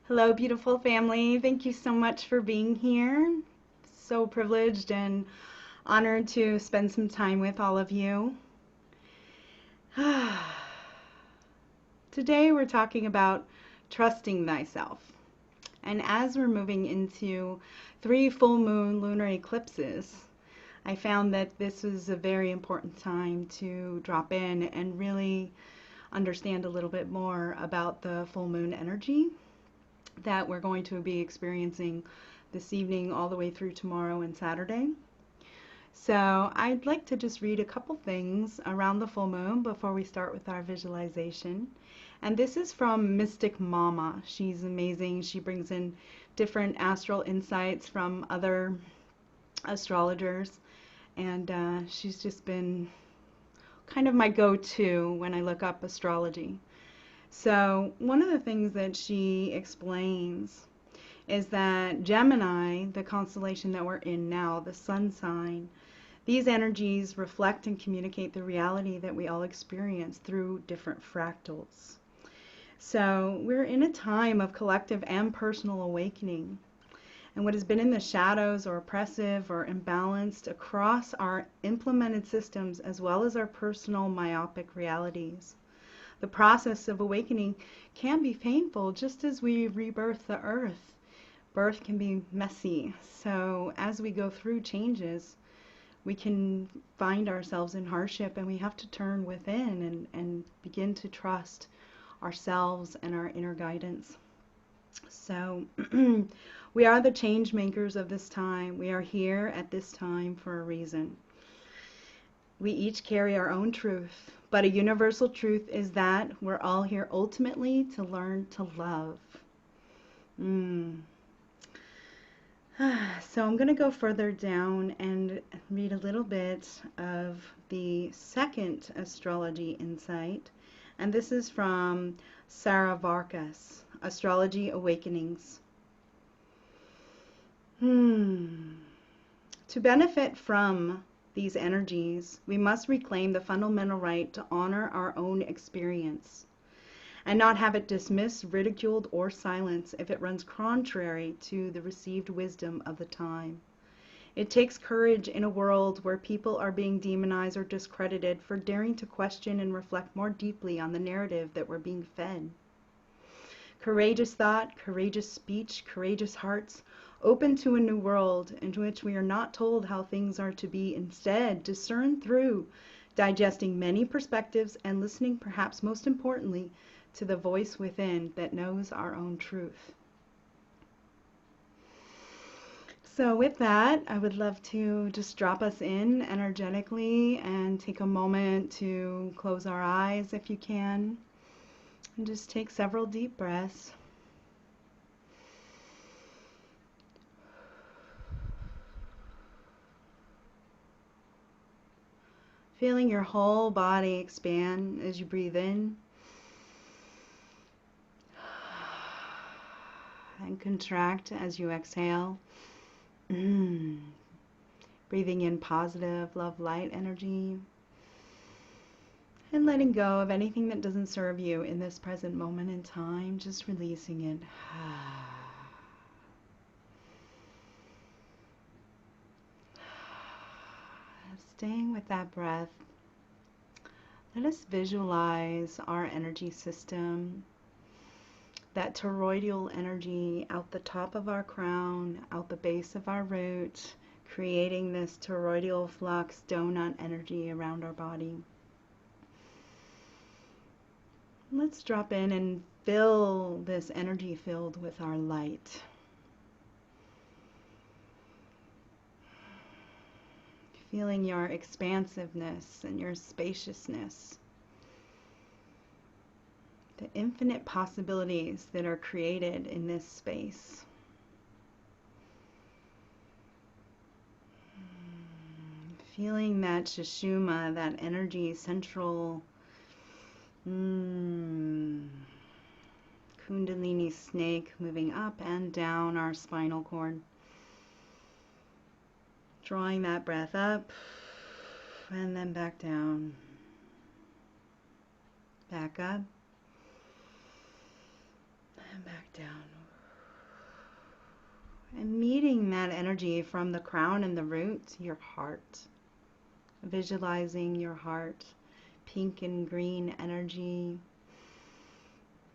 Hello, beautiful family. Thank you so much for being here. So privileged and honored to spend some time with all of you. Today we're talking about trusting thyself. And as we're moving into 3 full moon lunar eclipses, I found that this was a very important time to drop in and really understand a little bit more about the full moon energy that we're going to be experiencing this evening all the way through tomorrow and Saturday. So I'd like to just read a couple things around the full moon before we start with our visualization. And this is from Mystic Mama. She's amazing. She brings in different astral insights from other astrologers. And she's just been kind of my go-to when I look up astrology. So one of the things that she explains is that Gemini, the constellation that we're in now, the sun sign, these energies reflect and communicate the reality that we all experience through different fractals. So we're in a time of collective and personal awakening. And what has been in the shadows or oppressive or imbalanced across our implemented systems as well as our personal myopic realities. The process of awakening can be painful just as we rebirth the earth. Birth can be messy. So as we go through changes, we can find ourselves in hardship and we have to turn within and begin to trust ourselves and our inner guidance. So we are the change makers of this time. We are here at this time for a reason. We each carry our own truth, but a universal truth is that we're all here ultimately to learn to love. So I'm going to go further down and read a little bit of the second astrology insight. And this is from Sarah Varkas, Astrology Awakenings. To benefit from these energies, we must reclaim the fundamental right to honor our own experience and not have it dismissed, ridiculed, or silenced if it runs contrary to the received wisdom of the time. It takes courage in a world where people are being demonized or discredited for daring to question and reflect more deeply on the narrative that we're being fed. Courageous thought, courageous speech, courageous hearts, open to a new world in which we are not told how things are to be, instead discern through digesting many perspectives and listening, perhaps most importantly, to the voice within that knows our own truth. So with that, I would love to just drop us in energetically and take a moment to close our eyes if you can, and just take several deep breaths. Feeling your whole body expand as you breathe in and contract as you exhale. Breathing in positive, love, light energy and letting go of anything that doesn't serve you in this present moment in time, just releasing it. Staying with that breath, let us visualize our energy system, that toroidal energy out the top of our crown, out the base of our root, creating this toroidal flux donut energy around our body. Let's drop in and fill this energy field with our light. Feeling your expansiveness and your spaciousness. The infinite possibilities that are created in this space. Feeling that Sushumna, that energy central Kundalini snake moving up and down our spinal cord. Drawing that breath up and then back down. Back up and back down. And meeting that energy from the crown and the root to your heart. Visualizing your heart, pink and green energy.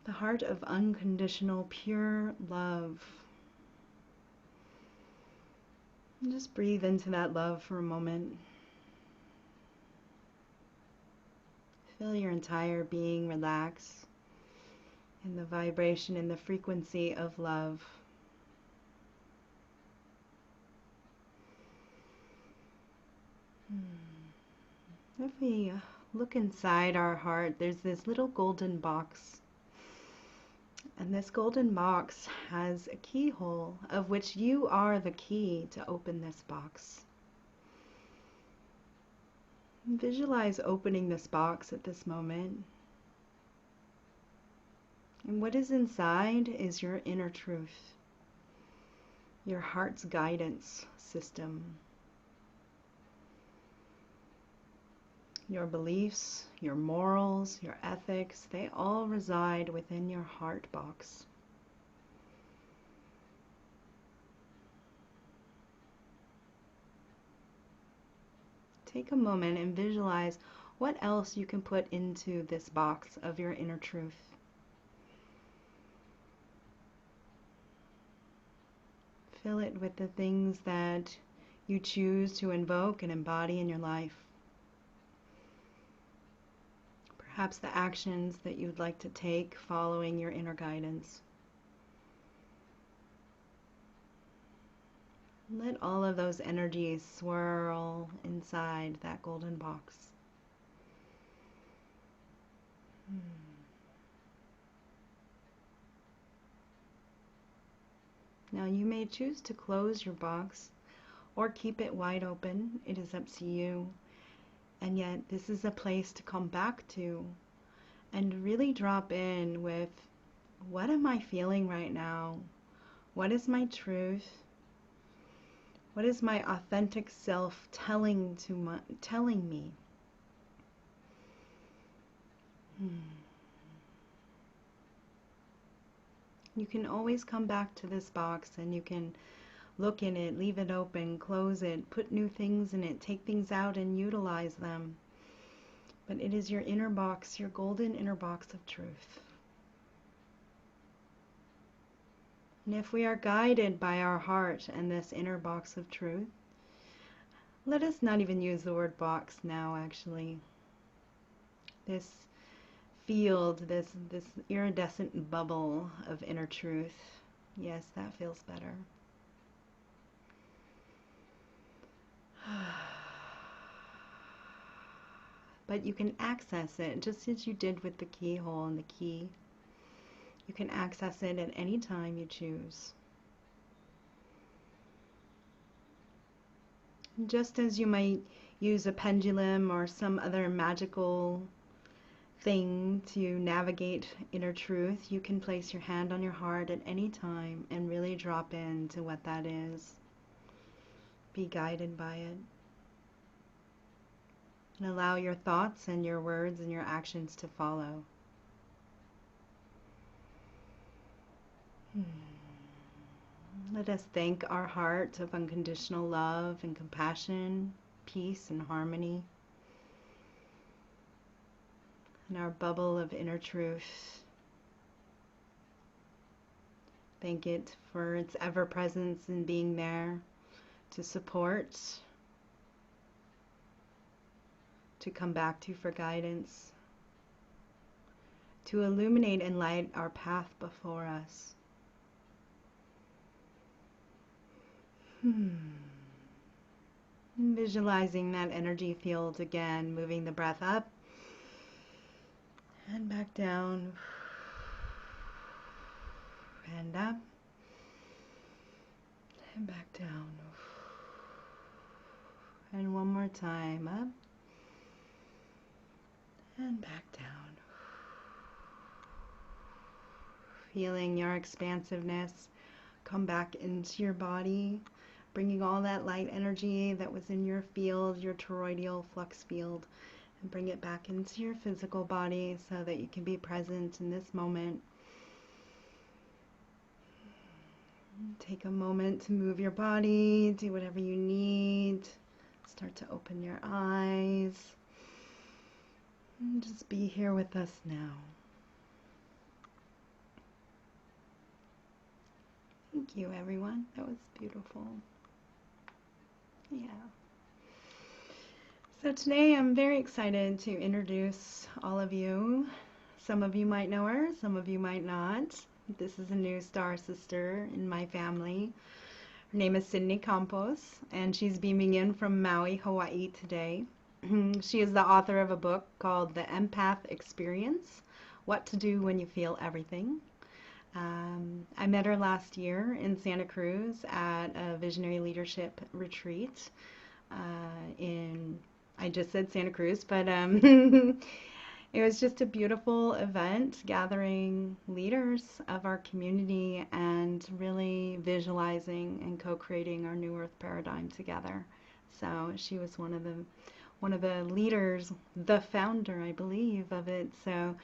The heart of unconditional, pure love. And just breathe into that love for a moment. Feel your entire being relax in the vibration and the frequency of love. If we look inside our heart, there's this little golden box. And this golden box has a keyhole, of which you are the key to open this box. Visualize opening this box at this moment. And what is inside is your inner truth, your heart's guidance system. Your beliefs, your morals, your ethics, they all reside within your heart box. Take a moment and visualize what else you can put into this box of your inner truth. Fill it with the things that you choose to invoke and embody in your life. Perhaps the actions that you'd like to take following your inner guidance. Let all of those energies swirl inside that golden box. Now you may choose to close your box or keep it wide open. It is up to you. And yet this is a place to come back to and really drop in with, what am I feeling right now? What is my truth? What is my authentic self telling me? You can always come back to this box and you can look in it, leave it open, close it, put new things in it, take things out and utilize them. But it is your inner box, your golden inner box of truth. And if we are guided by our heart and this inner box of truth, let us not even use the word box now, actually. This field, this iridescent bubble of inner truth. Yes, that feels better. But you can access it just as you did with the keyhole and the key. You can access it at any time you choose. Just as you might use a pendulum or some other magical thing to navigate inner truth, you can place your hand on your heart at any time and really drop into what that is. Be guided by it. And allow your thoughts and your words and your actions to follow. Let us thank our heart of unconditional love and compassion, peace and harmony, and our bubble of inner truth. Thank it for its ever-presence and being there to support, to come back to for guidance, to illuminate and light our path before us. Visualizing that energy field again, moving the breath up and back down and up and back down. And one more time, up and back down. Feeling your expansiveness come back into your body, bringing all that light energy that was in your field, your toroidal flux field, and bring it back into your physical body so that you can be present in this moment. Take a moment to move your body, do whatever you need. Start to open your eyes. And just be here with us now. Thank you, everyone. That was beautiful. Yeah. So today I'm very excited to introduce all of you. Some of you might know her, some of you might not. This is a new star sister in my family. Her name is Sydney Campos, and she's beaming in from Maui, Hawaii today. She is the author of a book called The Empath Experience: What to Do When You Feel Everything. I met her last year in Santa Cruz at a visionary leadership retreat I just said Santa Cruz, but it was just a beautiful event gathering leaders of our community and really visualizing and co-creating our New Earth paradigm together. So she was one of the leaders, the founder, I believe, of it. So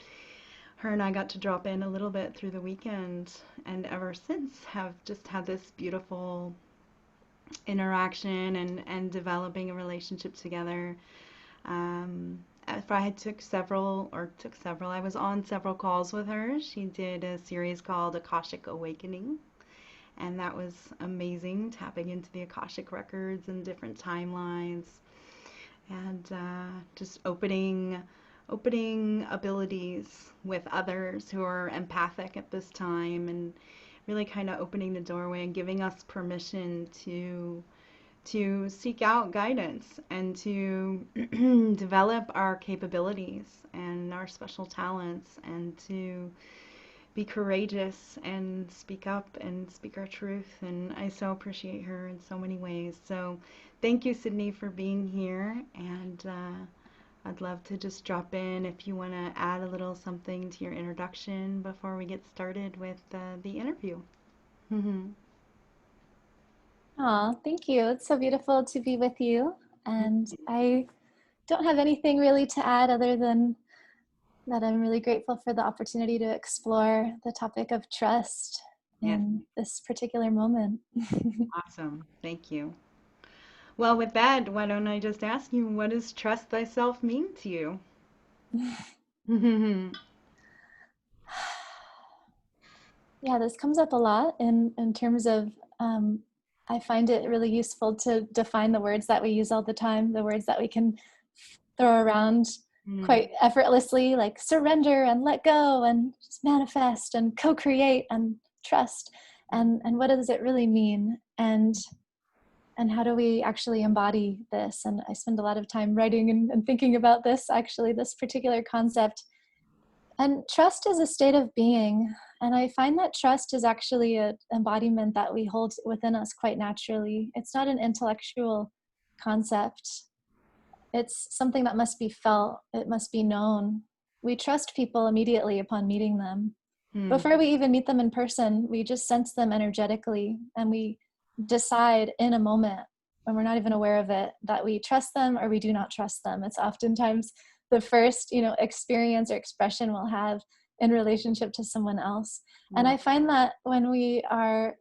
her and I got to drop in a little bit through the weekend, and ever since have just had this beautiful interaction and developing a relationship together. I took several, I was on several calls with her. She did a series called Akashik Awakening, and that was amazing, tapping into the Akashic records and different timelines, and just opening abilities with others who are empathic at this time, and really kind of opening the doorway and giving us permission to seek out guidance and to develop our capabilities and our special talents, and to be courageous and speak up and speak our truth. And I so appreciate her in so many ways. So thank you, Sydney, for being here. And I'd love to just drop in if you want to add a little something to your introduction before we get started with the interview. Oh, thank you. It's so beautiful to be with you. And I don't have anything really to add other than that I'm really grateful for the opportunity to explore the topic of trust Yes. in this particular moment. Awesome. Thank you. Well, with that, why don't I just ask you, what does trust thyself mean to you? Yeah, this comes up a lot in terms of, I find it really useful to define the words that we use all the time, the words that we can throw around quite effortlessly, like surrender and let go and just manifest and co-create and trust. And what does it really mean? And how do we actually embody this? And I spend a lot of time writing and thinking about this, actually, this particular concept. And trust is a state of being. And I find that trust is actually an embodiment that we hold within us quite naturally. It's not an intellectual concept. It's something that must be felt. It must be known. We trust people immediately upon meeting them. Before we even meet them in person, we just sense them energetically, and we decide in a moment, when we're not even aware of it, that we trust them or we do not trust them. It's oftentimes the first, experience or expression we'll have in relationship to someone else. And I find that when we are,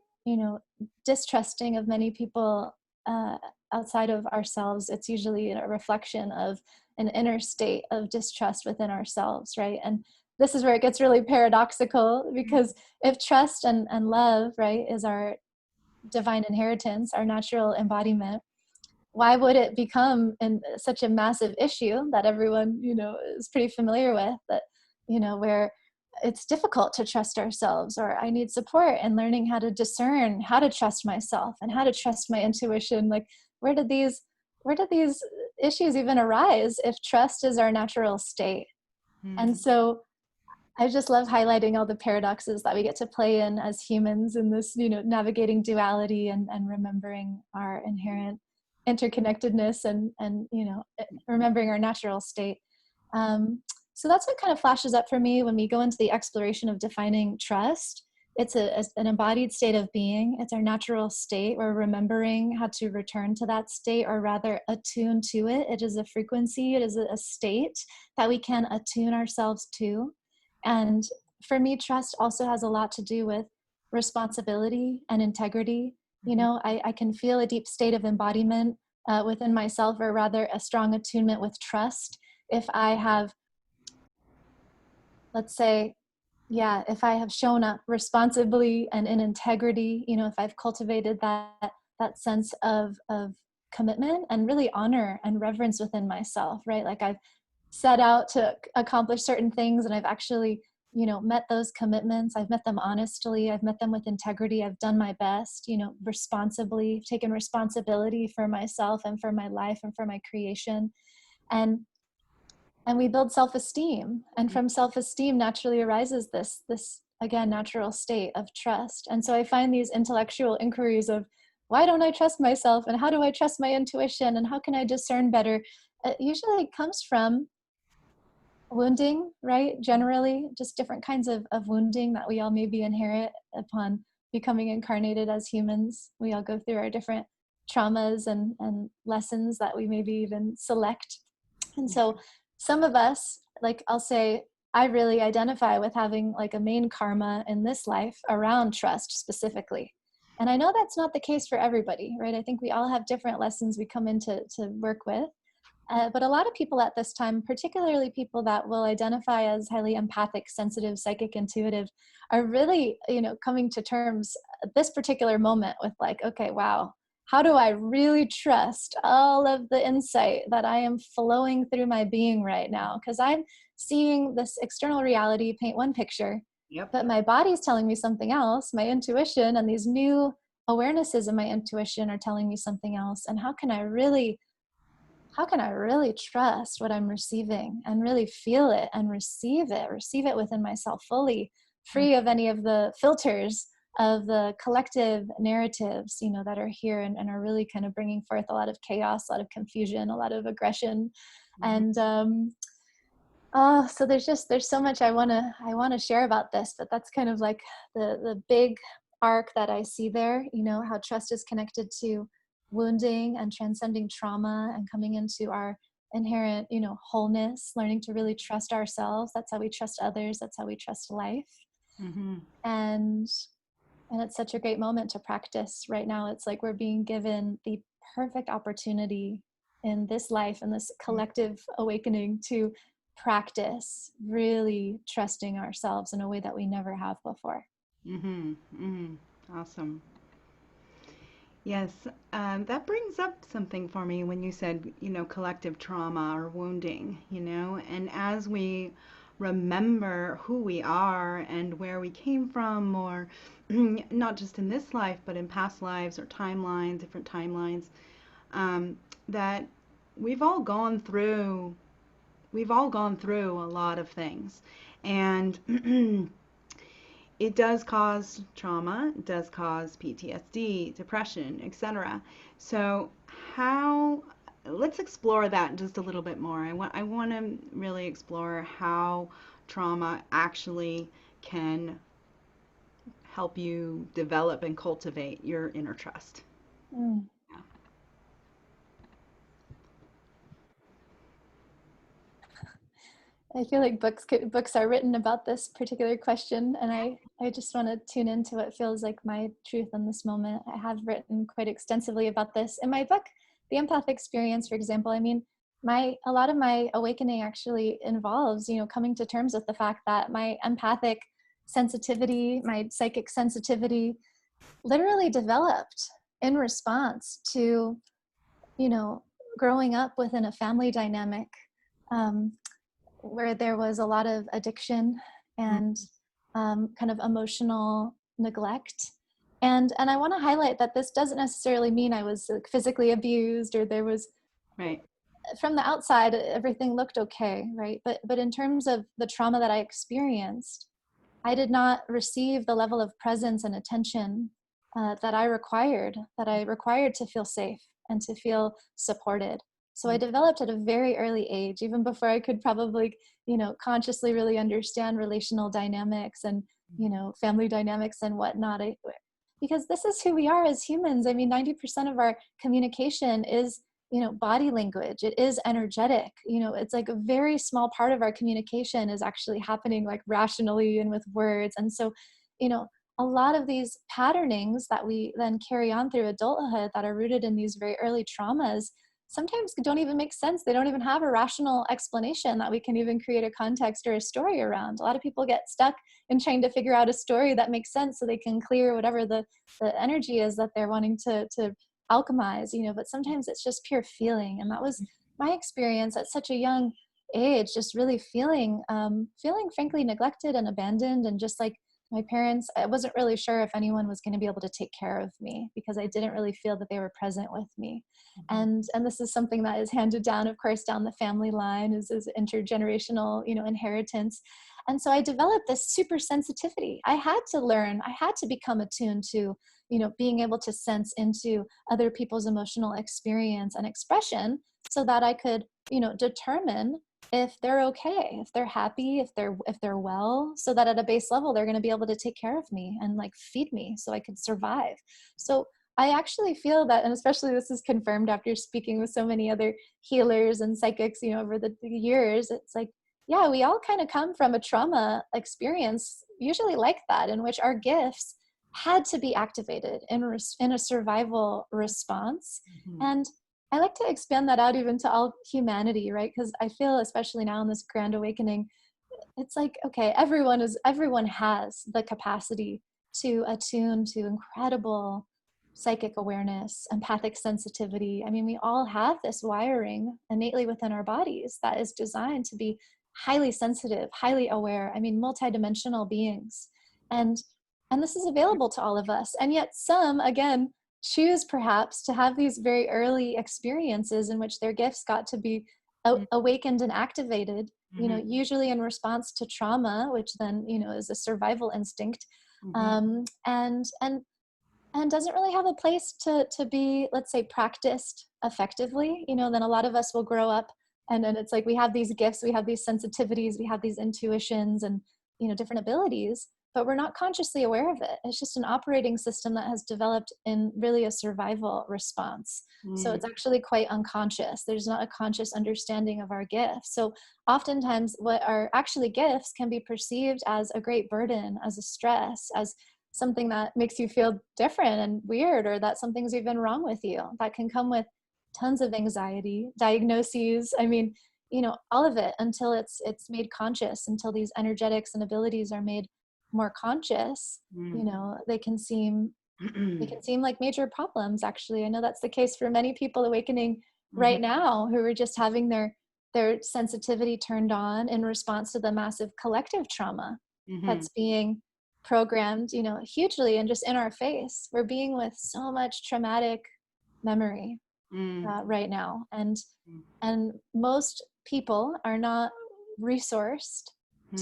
distrusting of many people outside of ourselves, it's usually a reflection of an inner state of distrust within ourselves, right? And this is where it gets really paradoxical, because if trust and love, right, is our divine inheritance, our natural embodiment, why would it become such a massive issue that everyone, is pretty familiar with, that, where it's difficult to trust ourselves, or I need support in learning how to discern, how to trust myself and how to trust my intuition. Like, where did these issues even arise if trust is our natural state? And so I just love highlighting all the paradoxes that we get to play in as humans in this, navigating duality and remembering our inherent interconnectedness and remembering our natural state. So that's what kind of flashes up for me when we go into the exploration of defining trust. It's an embodied state of being. It's our natural state. We're remembering how to return to that state, or rather attune to it. It is a frequency. It is a state that we can attune ourselves to. And for me, trust also has a lot to do with responsibility and integrity. You know, I can feel a deep state of embodiment within myself, or rather a strong attunement with trust, if I have, let's say, yeah, if I have shown up responsibly and in integrity, you know, if I've cultivated that sense of commitment and really honor and reverence within myself, right? Like I've set out to accomplish certain things, and I've actually, you know, met those commitments. I've met them honestly. I've met them with integrity. I've done my best, you know, responsibly, taken responsibility for myself and for my life and for my creation. And we build self-esteem, and from self-esteem naturally arises this again natural state of trust. And so I find these intellectual inquiries of, why don't I trust myself, and how do I trust my intuition, and how can I discern better, it usually comes from wounding, right? Generally just different kinds of wounding that we all maybe inherit upon becoming incarnated as humans. We all go through our different traumas and lessons that we maybe even select. And so some of us, like I'll say, I really identify with having like a main karma in this life around trust specifically. And I know that's not the case for everybody, right? I think we all have different lessons we come in to work with. But a lot of people at this time, particularly people that will identify as highly empathic, sensitive, psychic, intuitive, are really, you know, coming to terms at this particular moment with like, okay, wow, how do I really trust all of the insight that I am flowing through my being right now? Because I'm seeing this external reality paint one picture, but my body's telling me something else. My intuition and these new awarenesses of my intuition are telling me something else. And how can I really trust what I'm receiving and really feel it and receive it within myself fully, free of any of the filters of the collective narratives, you know, that are here and are really kind of bringing forth a lot of chaos, a lot of confusion, a lot of aggression. And so there's so much I want to share about this, but that's kind of like the big arc that I see there, you know, how trust is connected to wounding and transcending trauma and coming into our inherent, you know, wholeness, learning to really trust ourselves. That's how we trust others. That's how we trust life. And it's such a great moment to practice right now. It's like we're being given the perfect opportunity in this life and this collective awakening to practice really trusting ourselves in a way that we never have before. Awesome. Yes, that brings up something for me when you said, you know, collective trauma or wounding, you know, and as we remember who we are and where we came from, or not just in this life, but in past lives or timelines, different timelines, that we've all gone through, a lot of things. And it does cause trauma, it does cause PTSD, depression, etc. So let's explore that just a little bit more. I want to really explore how trauma actually can help you develop and cultivate your inner trust. Mm. Yeah. I feel like books are written about this particular question, and I just want to tune into what feels like my truth in this moment. I have written quite extensively about this in my book, The Empath Experience, for example. I mean, a lot of my awakening actually involves, you know, coming to terms with the fact that my empathic sensitivity, my psychic sensitivity, literally developed in response to, you know, growing up within a family dynamic. Where there was a lot of addiction and kind of emotional neglect. And I want to highlight that this doesn't necessarily mean I was like physically abused, or there was, Right. from the outside, everything looked okay, right? But in terms of the trauma that I experienced, I did not receive the level of presence and attention that I required to feel safe and to feel supported. So I developed at a very early age, even before I could probably, you know, consciously really understand relational dynamics and, you know, family dynamics and whatnot. Because this is who we are as humans. I mean, 90% of our communication is, you know, body language. It is energetic. You know, it's like a very small part of our communication is actually happening like rationally and with words. And so, you know, a lot of these patternings that we then carry on through adulthood that are rooted in these very early traumas sometimes don't even make sense. They don't even have a rational explanation that we can even create a context or a story around. A lot of people get stuck in trying to figure out a story that makes sense so they can clear whatever the energy is that they're wanting to alchemize, you know, but sometimes it's just pure feeling. And that was my experience at such a young age, just really feeling frankly neglected and abandoned, and just like my parents, I wasn't really sure if anyone was going to be able to take care of me because I didn't really feel that they were present with me. And this is something that is handed down, of course, down the family line, is intergenerational, you know, inheritance. And so I developed this super sensitivity. I had to learn, I had to become attuned to, you know, being able to sense into other people's emotional experience and expression so that I could, you know, determine if they're okay, if they're happy, if they're well, so that at a base level they're going to be able to take care of me and like feed me so I could survive. So I actually feel that, and especially this is confirmed after speaking with so many other healers and psychics, you know, over the years, it's like, yeah, we all kind of come from a trauma experience, usually like that, in which our gifts had to be activated in a survival response. And I like to expand that out even to all humanity, right? Because I feel, especially now in this grand awakening, it's like, okay, everyone has the capacity to attune to incredible psychic awareness, empathic sensitivity. I mean, we all have this wiring innately within our bodies that is designed to be highly sensitive, highly aware. I mean, multidimensional beings. And this is available to all of us. And yet some, again, choose perhaps to have these very early experiences in which their gifts got to be awakened and activated, you know, usually in response to trauma, which then, you know, is a survival instinct, and doesn't really have a place to be, let's say, practiced effectively. You know, then a lot of us will grow up and then it's like we have these gifts, we have these sensitivities, we have these intuitions and, you know, different abilities, but we're not consciously aware of it. It's just an operating system that has developed in really a survival response. So it's actually quite unconscious. There's not a conscious understanding of our gifts. So oftentimes what are actually gifts can be perceived as a great burden, as a stress, as something that makes you feel different and weird, or that something's even wrong with you. That can come with tons of anxiety, diagnoses. I mean, you know, all of it, until it's made conscious, until these energetics and abilities are made more conscious, you know, they can seem like major problems. Actually, I know that's the case for many people awakening right now who are just having their sensitivity turned on in response to the massive collective trauma that's being programmed, you know, hugely and just in our face. We're being with so much traumatic memory right now, and most people are not resourced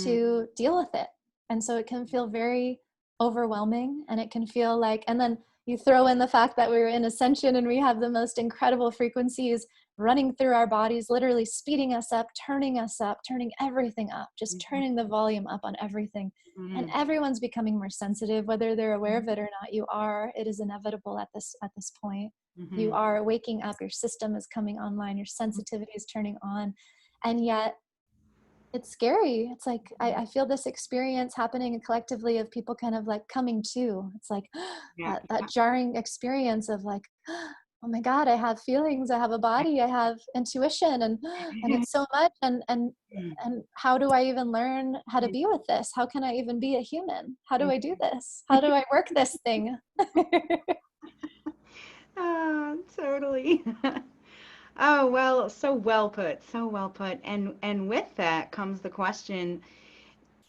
to deal with it. And so it can feel very overwhelming, and it can feel like, and then you throw in the fact that we're in ascension and we have the most incredible frequencies running through our bodies, literally speeding us up, turning everything up, just turning the volume up on everything. And everyone's becoming more sensitive, whether they're aware of it or not. You are, it is inevitable at this point. You are waking up, your system is coming online, your sensitivity is turning on. And yet it's scary. It's like, I feel this experience happening collectively of people kind of like coming to. It's like that jarring experience of like, oh my God, I have feelings, I have a body, I have intuition, and it's so much. And how do I even learn how to be with this? How can I even be a human? How do I do this? How do I work this thing? Totally. Oh, well, so well put, so well put. And with that comes the question,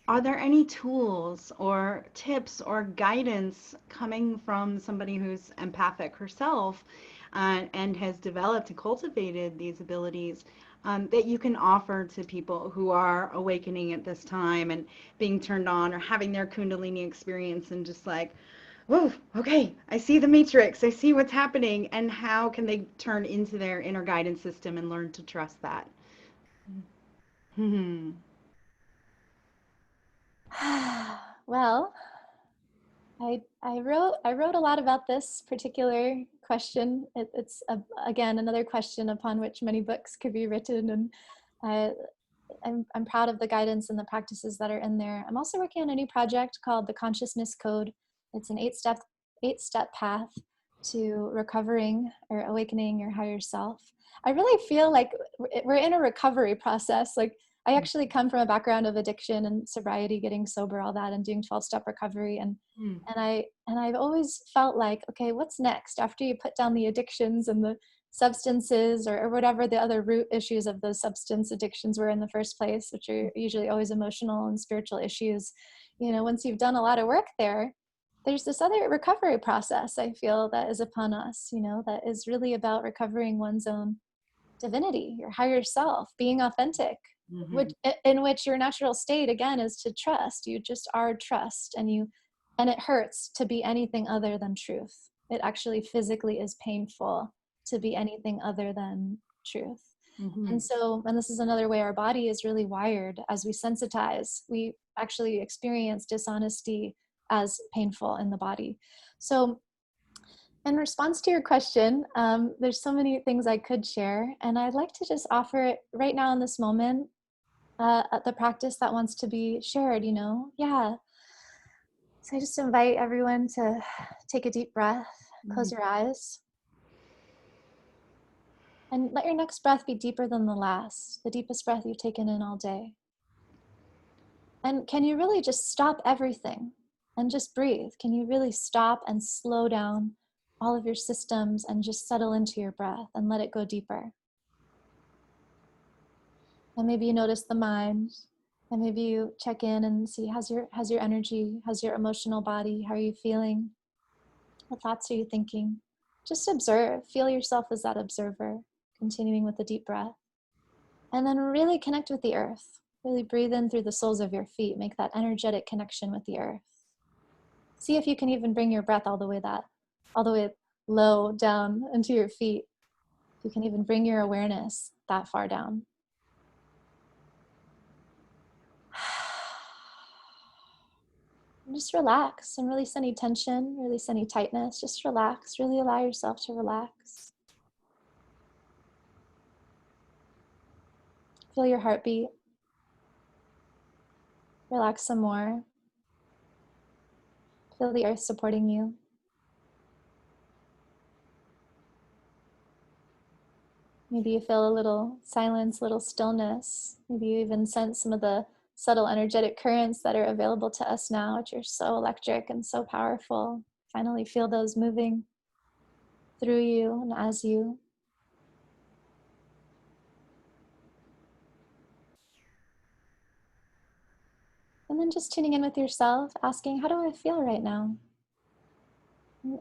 are there any tools or tips or guidance coming from somebody who's empathic herself and has developed and cultivated these abilities that you can offer to people who are awakening at this time and being turned on or having their Kundalini experience and just like, whoa, okay, I see the matrix, I see what's happening, and how can they turn into their inner guidance system and learn to trust that? Hmm. Well, I wrote a lot about this particular question. It's again another question upon which many books could be written, and I'm proud of the guidance and the practices that are in there. I'm also working on a new project called the Consciousness Code, It's an eight-step path to recovering or awakening your higher self. I really feel like we're in a recovery process. Like, I actually come from a background of addiction and sobriety, getting sober, all that, and doing 12-step recovery. And I've always felt like, okay, what's next after you put down the addictions and the substances or whatever the other root issues of those substance addictions were in the first place, which are usually always emotional and spiritual issues. You know, once you've done a lot of work there's this other recovery process, I feel, that is upon us, you know, that is really about recovering one's own divinity, your higher self, being authentic, in which your natural state, again, is to trust. You just are trust, and it hurts to be anything other than truth. It actually physically is painful to be anything other than truth. And this is another way our body is really wired. As we sensitize, we actually experience dishonesty as painful in the body. So in response to your question, there's so many things I could share, and I'd like to just offer it right now in this moment, the practice that wants to be shared, you know? Yeah. So I just invite everyone to take a deep breath, close your eyes, and let your next breath be deeper than the last, the deepest breath you've taken in all day. And can you really just stop everything and just breathe? Can you really stop and slow down all of your systems and just settle into your breath and let it go deeper? And maybe you notice the mind, and maybe you check in and see how's your energy, how's your emotional body, how are you feeling? What thoughts are you thinking? Just observe, feel yourself as that observer, continuing with a deep breath. And then really connect with the earth. Really breathe in through the soles of your feet, make that energetic connection with the earth. See if you can even bring your breath all the way low down into your feet. If you can even bring your awareness that far down. And just relax and release any tension, release any tightness. Just relax, really allow yourself to relax. Feel your heartbeat. Relax some more. Feel the earth supporting you. Maybe you feel a little silence, a little stillness. Maybe you even sense some of the subtle energetic currents that are available to us now, which are so electric and so powerful. Finally feel those moving through you and as you. And then just tuning in with yourself, asking, how do I feel right now?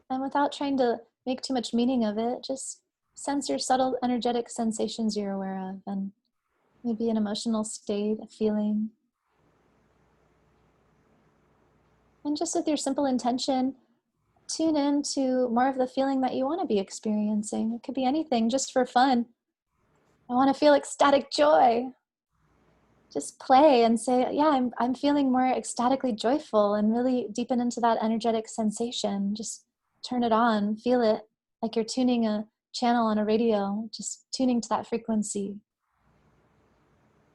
And without trying to make too much meaning of it, just sense your subtle energetic sensations you're aware of, and maybe an emotional state, a feeling. And just with your simple intention, tune in to more of the feeling that you want to be experiencing. It could be anything, just for fun. I want to feel ecstatic joy. Just play and say, yeah, I'm feeling more ecstatically joyful, and really deepen into that energetic sensation. Just turn it on, feel it like you're tuning a channel on a radio, just tuning to that frequency.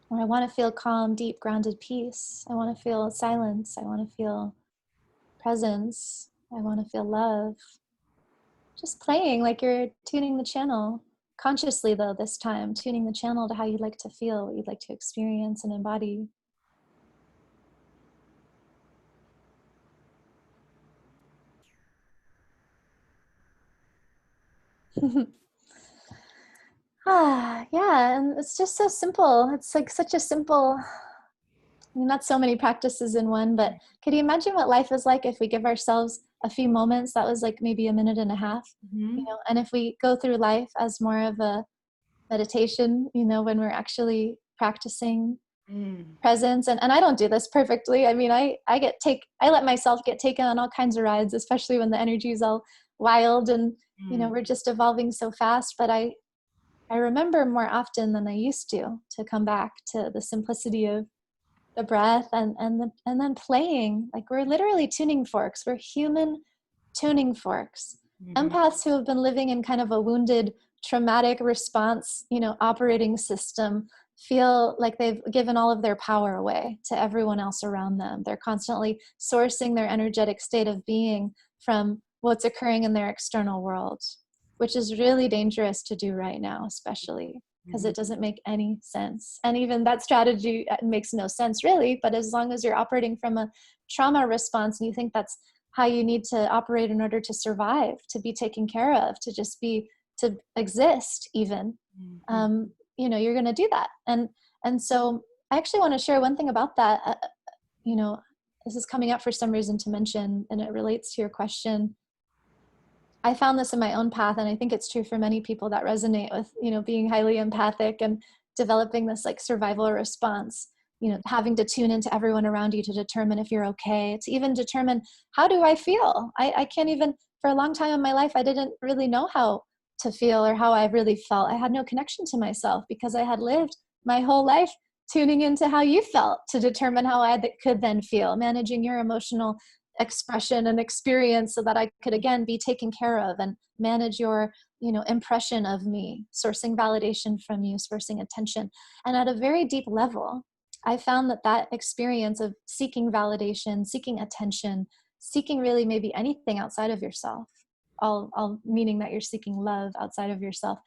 Or I want to feel calm, deep, grounded peace. I want to feel silence. I want to feel presence. I want to feel love. Just playing like you're tuning the channel. Consciously, though, this time, tuning the channel to how you'd like to feel, what you'd like to experience and embody. Yeah, and it's just so simple. It's like such a simple, not so many practices in one, but could you imagine what life is like if we give ourselves a few moments? That was like maybe a minute and a half, you know, and if we go through life as more of a meditation, you know, when we're actually practicing presence. And I don't do this perfectly. I mean, I let myself get taken on all kinds of rides, especially when the energy is all wild and, you know, we're just evolving so fast. But I remember more often than I used to come back to the simplicity of the breath and then playing. Like, we're literally tuning forks. We're human tuning forks. Empaths who have been living in kind of a wounded, traumatic response, you know, operating system feel like they've given all of their power away to everyone else around them. They're constantly sourcing their energetic state of being from what's occurring in their external world, which is really dangerous to do right now, especially because Mhm. it doesn't make any sense. And even that strategy makes no sense really, but as long as you're operating from a trauma response and you think that's how you need to operate in order to survive, to be taken care of, to just be, to exist even, Mhm. you're going to do that. And so I actually want to share one thing about that. You know, this is coming up for some reason to mention, and it relates to your question. I found this in my own path, and I think it's true for many people that resonate with, being highly empathic and developing this like survival response, having to tune into everyone around you to determine if you're okay, to even determine how do I feel. I can't even, for a long time in my life, I didn't really know how to feel or how I really felt. I had no connection to myself because I had lived my whole life tuning into how you felt to determine how I could then feel, managing your emotional expression and experience so that I could again be taken care of and manage your impression of me, sourcing validation from you, sourcing attention. And at a very deep level, I found that experience of seeking validation, seeking attention, seeking really maybe anything outside of yourself, all meaning that you're seeking love outside of yourself,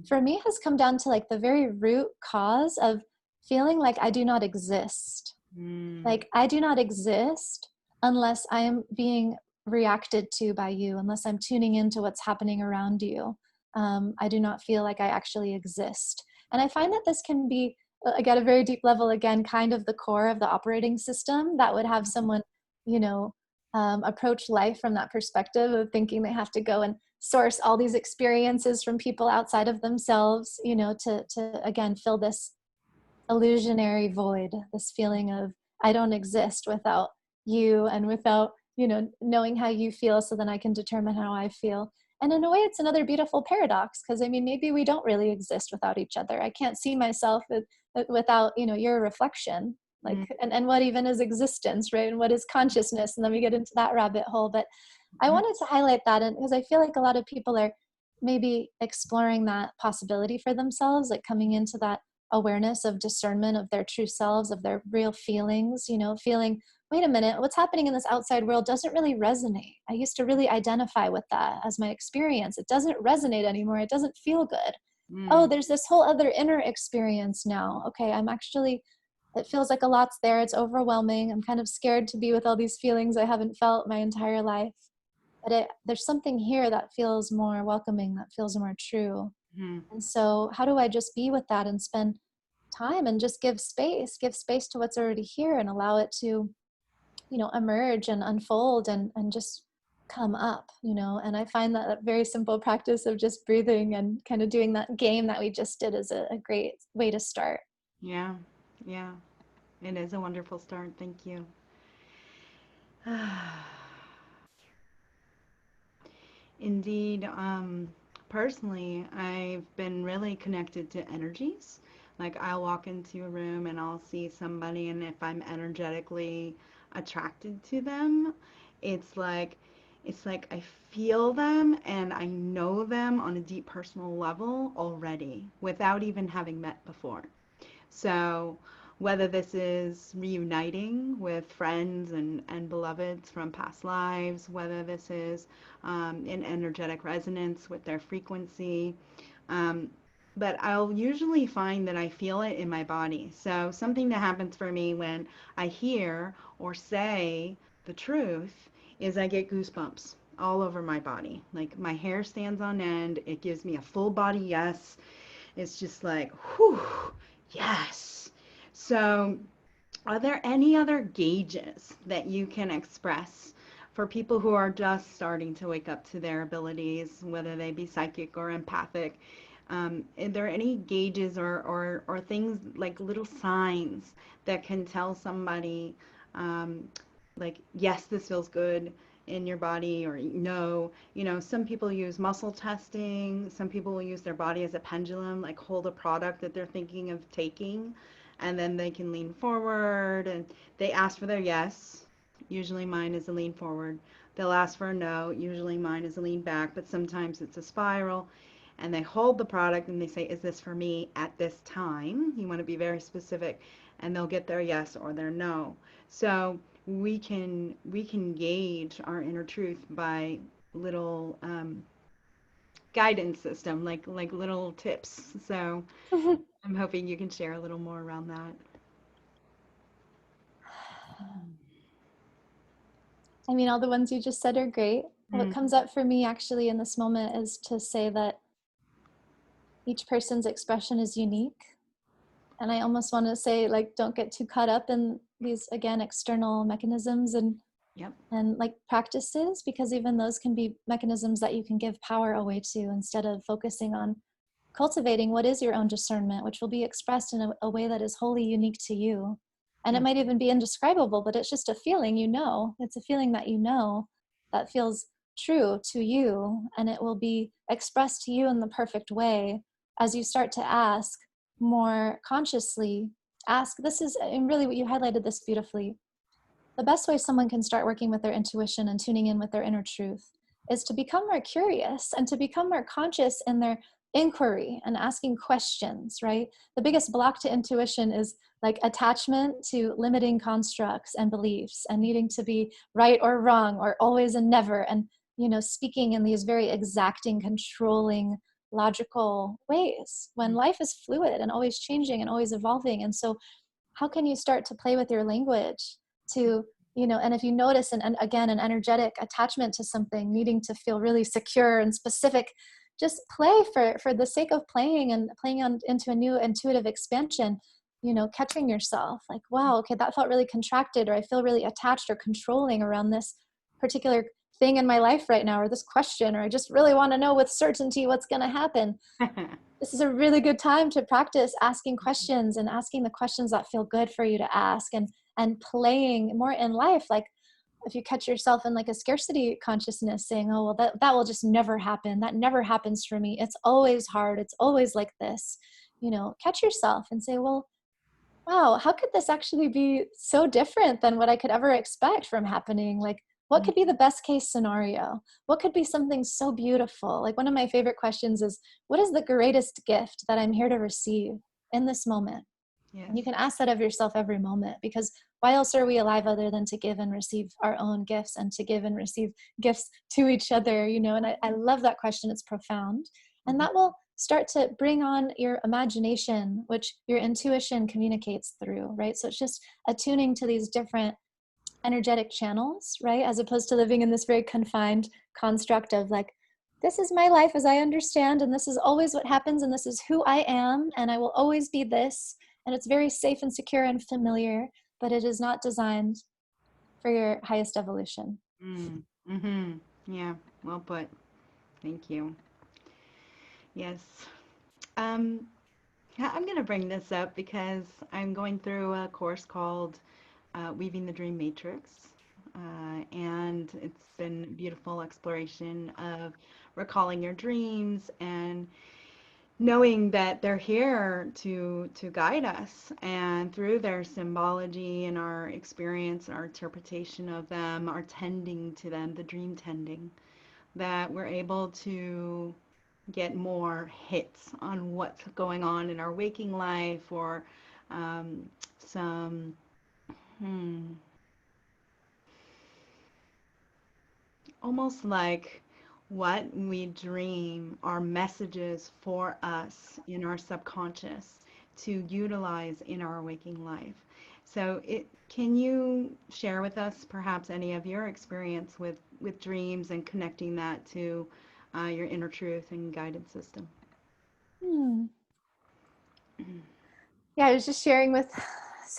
for me has come down to like the very root cause of feeling like I do not exist. Mm. Like I do not exist unless I am being reacted to by you, unless I'm tuning into what's happening around you. I do not feel like I actually exist. And I find that this can be, like at a very deep level, again, kind of the core of the operating system that would have someone, approach life from that perspective of thinking they have to go and source all these experiences from people outside of themselves, to again, fill this illusionary void, this feeling of I don't exist without you and without, knowing how you feel so then I can determine how I feel. And in a way, it's another beautiful paradox because I mean, maybe we don't really exist without each other. I can't see myself without, your reflection. Like, Mm. and what even is existence, right? And what is consciousness? And then we get into that rabbit hole. But I Mhm. wanted to highlight that, and because I feel like a lot of people are maybe exploring that possibility for themselves, like coming into that awareness of discernment of their true selves, of their real feelings, feeling, wait a minute, what's happening in this outside world doesn't really resonate. I used to really identify with that as my experience. It doesn't resonate anymore. It doesn't feel good. Oh, Mm. there's this whole other inner experience now. Okay, it feels like a lot's there. It's overwhelming. I'm kind of scared to be with all these feelings I haven't felt my entire life. But there's something here that feels more welcoming, that feels more true. Mhm. And so how do I just be with that and spend time and just give space to what's already here and allow it to, emerge and unfold and just come up, and I find that a very simple practice of just breathing and kind of doing that game that we just did is a great way to start. Yeah, yeah, it is a wonderful start. Thank you. Indeed, personally, I've been really connected to energies. Like I'll walk into a room and I'll see somebody, and if I'm energetically attracted to them, it's like it's like I feel them and I know them on a deep personal level already without even having met before. So, whether this is reuniting with friends and beloveds from past lives, whether this is in energetic resonance with their frequency, um, but I'll usually find that I feel it in my body. So, something that happens for me when I hear or say the truth is I get goosebumps all over my body. Like my hair stands on end. It gives me a full body yes. It's just like, whew, yes. So, are there any other gauges that you can express for people who are just starting to wake up to their abilities, whether they be psychic or empathic? Are there any gauges or things like little signs that can tell somebody, um, like, yes, this feels good in your body, or no? Some people use muscle testing, some people will use their body as a pendulum, like hold a product that they're thinking of taking, and then they can lean forward and they ask for their yes. Usually mine is a lean forward. They'll ask for a no. Usually mine is a lean back, but sometimes it's a spiral. and they hold the product and they say, is this for me at this time? You want to be very specific, and they'll get their yes or their no. So we can gauge our inner truth by little guidance system, like little tips. So I'm hoping you can share a little more around that. I mean, all the ones you just said are great. What Mm, comes up for me actually in this moment is to say that each person's expression is unique. And I almost want to say, like, don't get too caught up in these, again, external mechanisms yep. and like practices, because even those can be mechanisms that you can give power away to instead of focusing on cultivating what is your own discernment, which will be expressed in a way that is wholly unique to you. And it Mm, might even be indescribable, but it's just a feeling, it's a feeling that that feels true to you, and it will be expressed to you in the perfect way as you start to ask more consciously. Ask, this is, and really what you highlighted this beautifully, the best way someone can start working with their intuition and tuning in with their inner truth is to become more curious and to become more conscious in their inquiry and asking questions, right? The biggest block to intuition is like attachment to limiting constructs and beliefs and needing to be right or wrong or always and never, and speaking in these very exacting, controlling, logical ways when mm, life is fluid and always changing and always evolving. And so how can you start to play with your language to, and if you notice and again an energetic attachment to something, needing to feel really secure and specific, just play for the sake of playing and playing on into a new intuitive expansion, catching yourself like, wow, okay, that felt really contracted, or I feel really attached or controlling around this particular thing in my life right now, or this question, or I just really want to know with certainty what's going to happen. This is a really good time to practice asking questions and asking the questions that feel good for you to ask, and playing more in life. Like if you catch yourself in like a scarcity consciousness saying, oh, well, that will just never happen. That never happens for me. It's always hard. It's always like this. Catch yourself and say, well, wow, how could this actually be so different than what I could ever expect from happening? Like, what mm, could be the best case scenario? What could be something so beautiful? Like, one of my favorite questions is, what is the greatest gift that I'm here to receive in this moment? And yes. you can ask that of yourself every moment, because why else are we alive other than to give and receive our own gifts and to give and receive gifts to each other, And I love that question. It's profound. And Mhm. that will start to bring on your imagination, which your intuition communicates through, right? So it's just attuning to these different energetic channels, right? As opposed to living in this very confined construct of like, this is my life as I understand, and this is always what happens, and this is who I am, and I will always be this. And it's very safe and secure and familiar, but it is not designed for your highest evolution. Mm, mm-hmm. Yeah, well put. Thank you. Yes. Um, yeah, I'm going to bring this up because I'm going through a course called Weaving the Dream Matrix. And it's been beautiful exploration of recalling your dreams and knowing that they're here to guide us, and through their symbology and our experience and our interpretation of them, our tending to them, the dream tending, that we're able to get more hits on what's going on in our waking life, or um, some hmm, almost like what we dream are messages for us in our subconscious to utilize in our waking life. So can you share with us perhaps any of your experience with dreams and connecting that to your inner truth and guidance system? Hmm. Yeah, I was just sharing with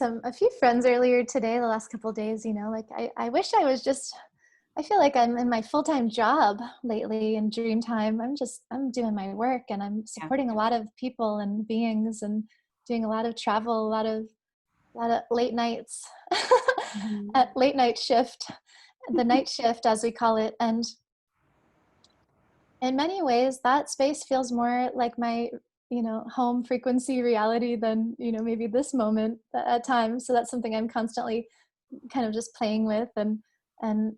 a few friends earlier today, the last couple of days, like I wish I feel like I'm in my full-time job lately in dream time. I'm doing my work and I'm Yeah. supporting a lot of people and beings and doing a lot of travel, a lot of late nights, Mhm. at late night shift, the night shift as we call it. And in many ways that space feels more like my home frequency reality than maybe this moment at times. So that's something I'm constantly kind of just playing with, and and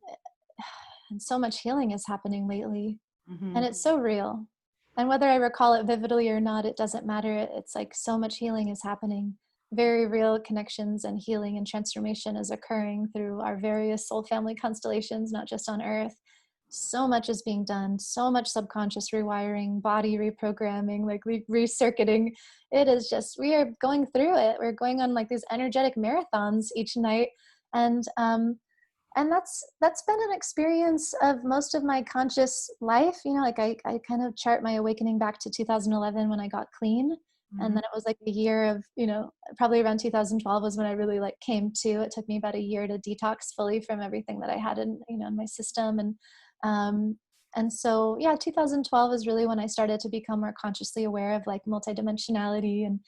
so much healing is happening lately, and Mhm. it's so real. And whether I recall it vividly or not, it doesn't matter. It's like so much healing is happening. Very real connections and healing and transformation is occurring through our various soul family constellations, not just on Earth. So much is being done, so much subconscious rewiring, body reprogramming, like recircuiting. It is just, we are going through it. We're going on like these energetic marathons each night. And that's been an experience of most of my conscious life. You know, like I kind of chart my awakening back to 2011 when I got clean. And then it was like a year of, you know, probably around 2012 was when I really like came to. It took me about a year to detox fully from everything that I had in, you know, in my system. Um, and so, yeah, 2012 is really when I started to become more consciously aware of like multidimensionality and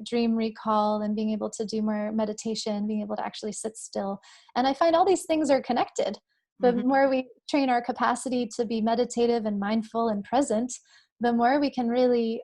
dream recall and being able to do more meditation, being able to actually sit still. And I find all these things are connected. The Mm-hmm. more we train our capacity to be meditative and mindful and present, the more we can really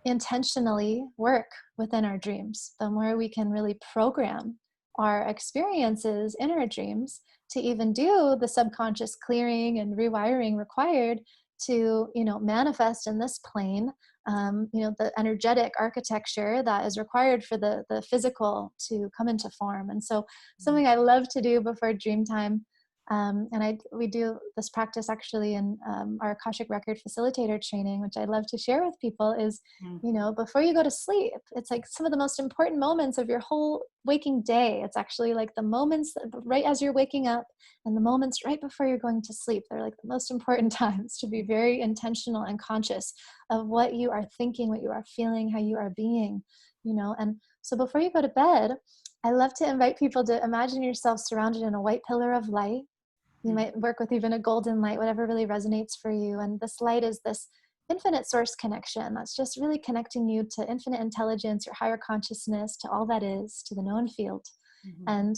intentionally work within our dreams, the more we can really program our experiences in our dreams to even do the subconscious clearing and rewiring required to, you know, manifest in this plane, you know, the energetic architecture that is required for the physical to come into form. And so something I love to do before dream time, and we do this practice actually in our Akashik record facilitator training, which I love to share with people, is, you know, before you go to sleep, it's like some of the most important moments of your whole waking day. It's actually like the moments right as you're waking up and the moments right before you're going to sleep. They're like the most important times to be very intentional and conscious of what you are thinking, what you are feeling, how you are being, you know. And so before you go to bed, I love to invite people to imagine yourself surrounded in a white pillar of light. You might work with even a golden light, whatever really resonates for you. And this light is this infinite source connection that's just really connecting you to infinite intelligence, your higher consciousness, to all that is, to the known field. Mm-hmm.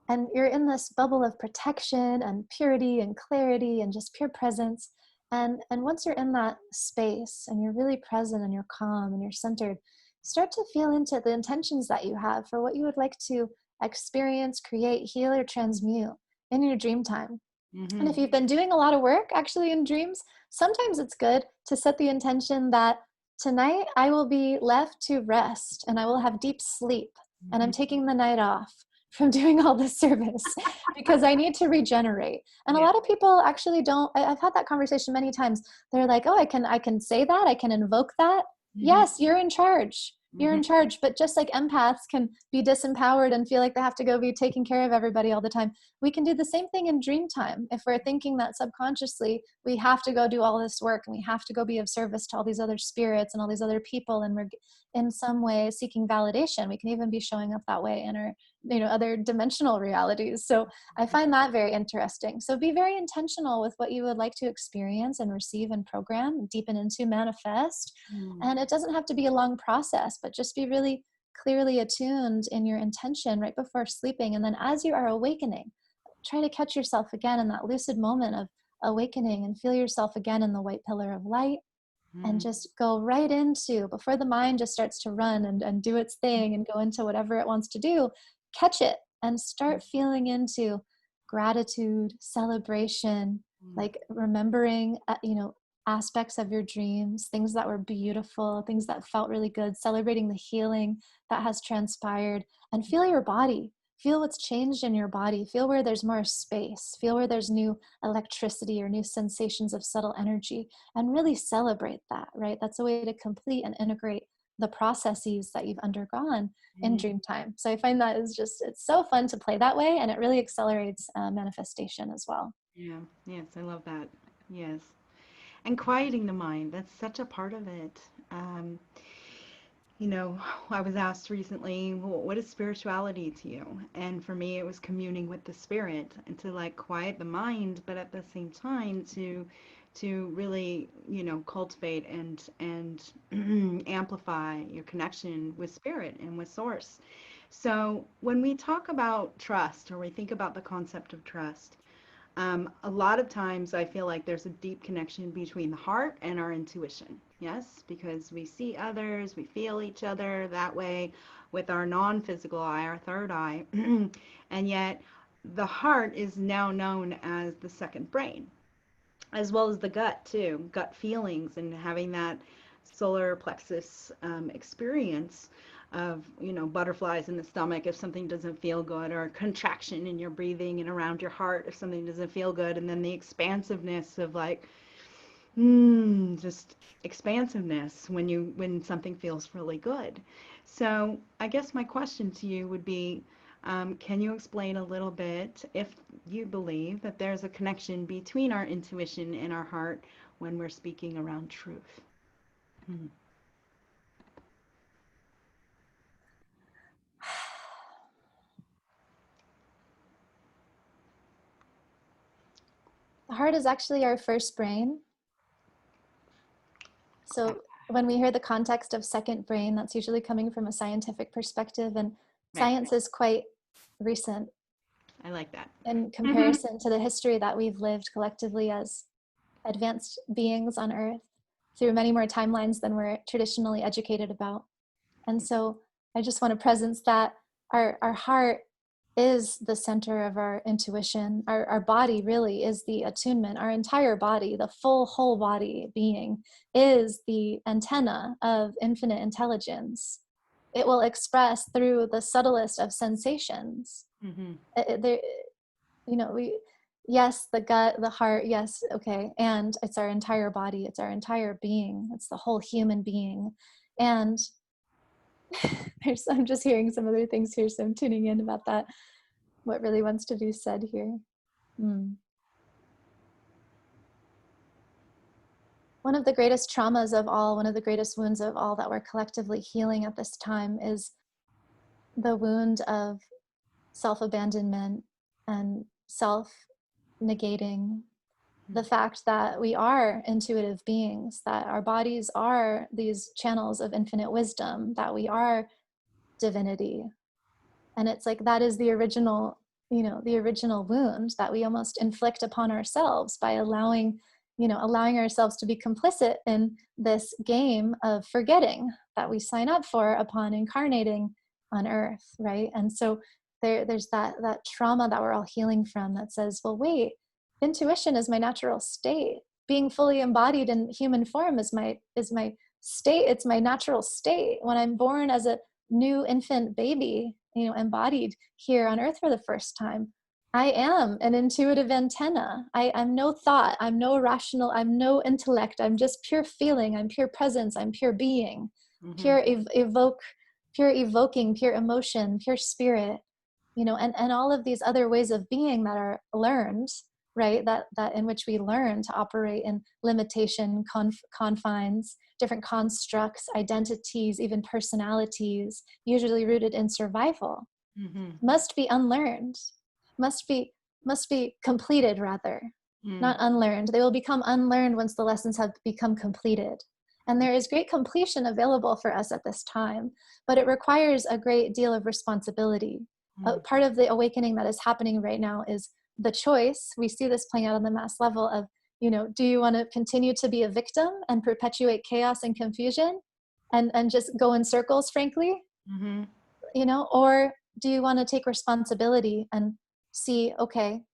And you're in this bubble of protection and purity and clarity and just pure presence. And once you're in that space and you're really present and you're calm and you're centered, start to feel into the intentions that you have for what you would like to experience, create, heal, or transmute in your dream time. And Mm-hmm. if you've been doing a lot of work actually in dreams, sometimes it's good to set the intention that tonight I will be left to rest and I will have deep sleep. And I'm taking the night off from doing all this service because I need to regenerate. And a Yeah. lot of people actually don't. I've had that conversation many times. They're like, oh, I can say that, I can invoke that. Mm-hmm. Yes, you're in charge. You're Mm-hmm. in charge. But just like empaths can be disempowered and feel like they have to go be taking care of everybody all the time, we can do the same thing in dream time. If we're thinking that subconsciously we have to go do all this work and we have to go be of service to all these other spirits and all these other people, and we're in some way seeking validation, we can even be showing up that way in our, you know, other dimensional realities. So I find that very interesting. So be very intentional with what you would like to experience and receive and program, deepen into, manifest. Mm-hmm. And it doesn't have to be a long process, but just be really clearly attuned in your intention right before sleeping. And then as you are awakening, try to catch yourself again in that lucid moment of awakening and feel yourself again in the white pillar of light, and just go right into, before the mind just starts to run and do its thing and go into whatever it wants to do, catch it and start feeling into gratitude, celebration, like remembering, you know, aspects of your dreams, things that were beautiful, things that felt really good, celebrating the healing that has transpired, and feel your body. Feel what's changed in your body. Feel where there's more space. Feel where there's new electricity or new sensations of subtle energy, and really celebrate that, right? That's a way to complete and integrate the processes that you've undergone in dream time. So I find that is just, it's so fun to play that way, and it really accelerates manifestation as well. Yeah. Yes, I love that. Yes. And quieting the mind, that's such a part of it. Um, you know, I was asked recently, what is spirituality to you? And for me, it was communing with the spirit and to like quiet the mind, but at the same time to really, you know, cultivate and amplify your connection with spirit and with source. So when we talk about trust, or we think about the concept of trust, a lot of times I feel like there's a deep connection between the heart and our intuition. Yes, because we see others, we feel each other that way with our non physical eye, our third eye. And yet, the heart is now known as the second brain. as well as the gut too, gut feelings, and having that solar plexus experience of, you know, butterflies in the stomach if something doesn't feel good, or contraction in your breathing and around your heart if something doesn't feel good, and then the expansiveness of like, just expansiveness when something feels really good. So I guess my question to you would be, can you explain a little bit if you believe that there's a connection between our intuition and our heart when we're speaking around truth? Hmm. The heart is actually our first brain. So when we hear the context of second brain, that's usually coming from a scientific perspective, and Right. science is quite recent I like that. in comparison to the history that we've lived collectively as advanced beings on Earth through many more timelines than we're traditionally educated about. And so I just want to presence that our heart is the center of our intuition. Our body really is the attunement. Our entire body, the full whole body being, is the antenna of infinite intelligence. It will express through the subtlest of sensations. Hmm. There, you know, yes, the gut, the heart, yes, okay, and it's our entire body, it's our entire being, it's the whole human being. And I'm just hearing some other things here, so I'm tuning in about that, what really wants to be said here. One of the greatest traumas of all, one of the greatest wounds of all that we're collectively healing at this time is the wound of self-abandonment and self-negating. The fact that we are intuitive beings, that our bodies are these channels of infinite wisdom, that we are divinity. And it's like, that is the original, you know, the original wound that we almost inflict upon ourselves by allowing ourselves to be complicit in this game of forgetting that we sign up for upon incarnating on Earth, right? And so there's that trauma that we're all healing from that says, well, wait, intuition is my natural state. Being fully embodied in human form is my state. It's my natural state. When I'm born as a new infant baby, you know, embodied here on Earth for the first time, I am an intuitive antenna. I'm no thought, I'm no rational, I'm no intellect, I'm just pure feeling, I'm pure presence, I'm pure being, Hmm. pure pure evoking, pure emotion, pure spirit, you know, and all of these other ways of being that are learned, right? That in which we learn to operate in limitation, confines, different constructs, identities, even personalities, usually rooted in survival, Hmm. must be unlearned, must be completed rather, Mm. not unlearned. They will become unlearned once the lessons have become completed. And there is great completion available for us at this time, but it requires a great deal of responsibility. Mm. Part of the awakening that is happening right now is the choice. We see this playing out on the mass level of, you know, do you want to continue to be a victim and perpetuate chaos and confusion and just go in circles, frankly, Hmm. you know, or do you want to take responsibility and see, okay,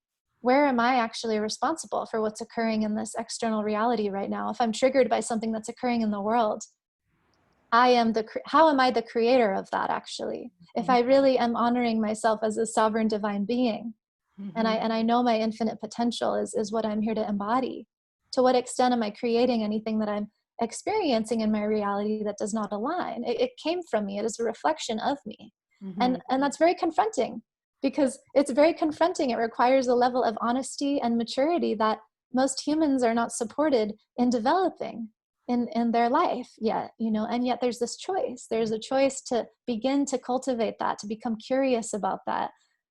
where am I actually responsible for what's occurring in this external reality right now? If I'm triggered by something that's occurring in the world, how am I the creator of that actually? If I really am honoring myself as a sovereign divine being, and Hmm. I know my infinite potential is what I'm here to embody, to what extent am I creating anything that I'm experiencing in my reality that does not align? It came from me. It is a reflection of me. Hmm. And that's very confronting, because it's very confronting. It requires a level of honesty and maturity that most humans are not supported in developing in their life yet, you know. And yet there's this choice. There's a choice to begin to cultivate that, to become curious about that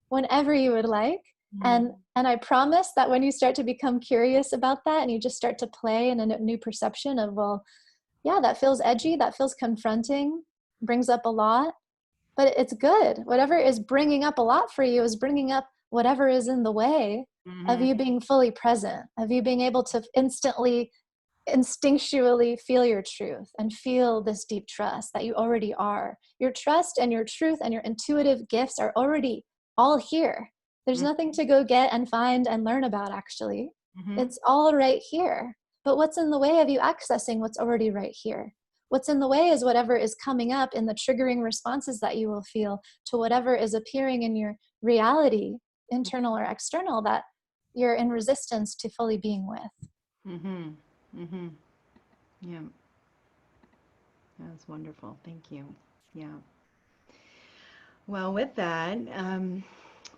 whenever you would like. And I promise that when you start to become curious about that and you just start to play in a new perception of, well, yeah, that feels edgy, that feels confronting, brings up a lot, but it's good. Whatever is bringing up a lot for you is bringing up whatever is in the way of Hmm. you being fully present, of you being able to instantly, instinctually feel your truth and feel this deep trust that you already are. Your trust and your truth and your intuitive gifts are already all here. There's nothing to go get and find and learn about, actually. Mm-hmm. It's all right here. But what's in the way of you accessing what's already right here? What's in the way is whatever is coming up in the triggering responses that you will feel to whatever is appearing in your reality, internal or external, that you're in resistance to fully being with. Mm-hmm. Mm-hmm. Yeah. That's wonderful. Thank you. Yeah. Well, with that,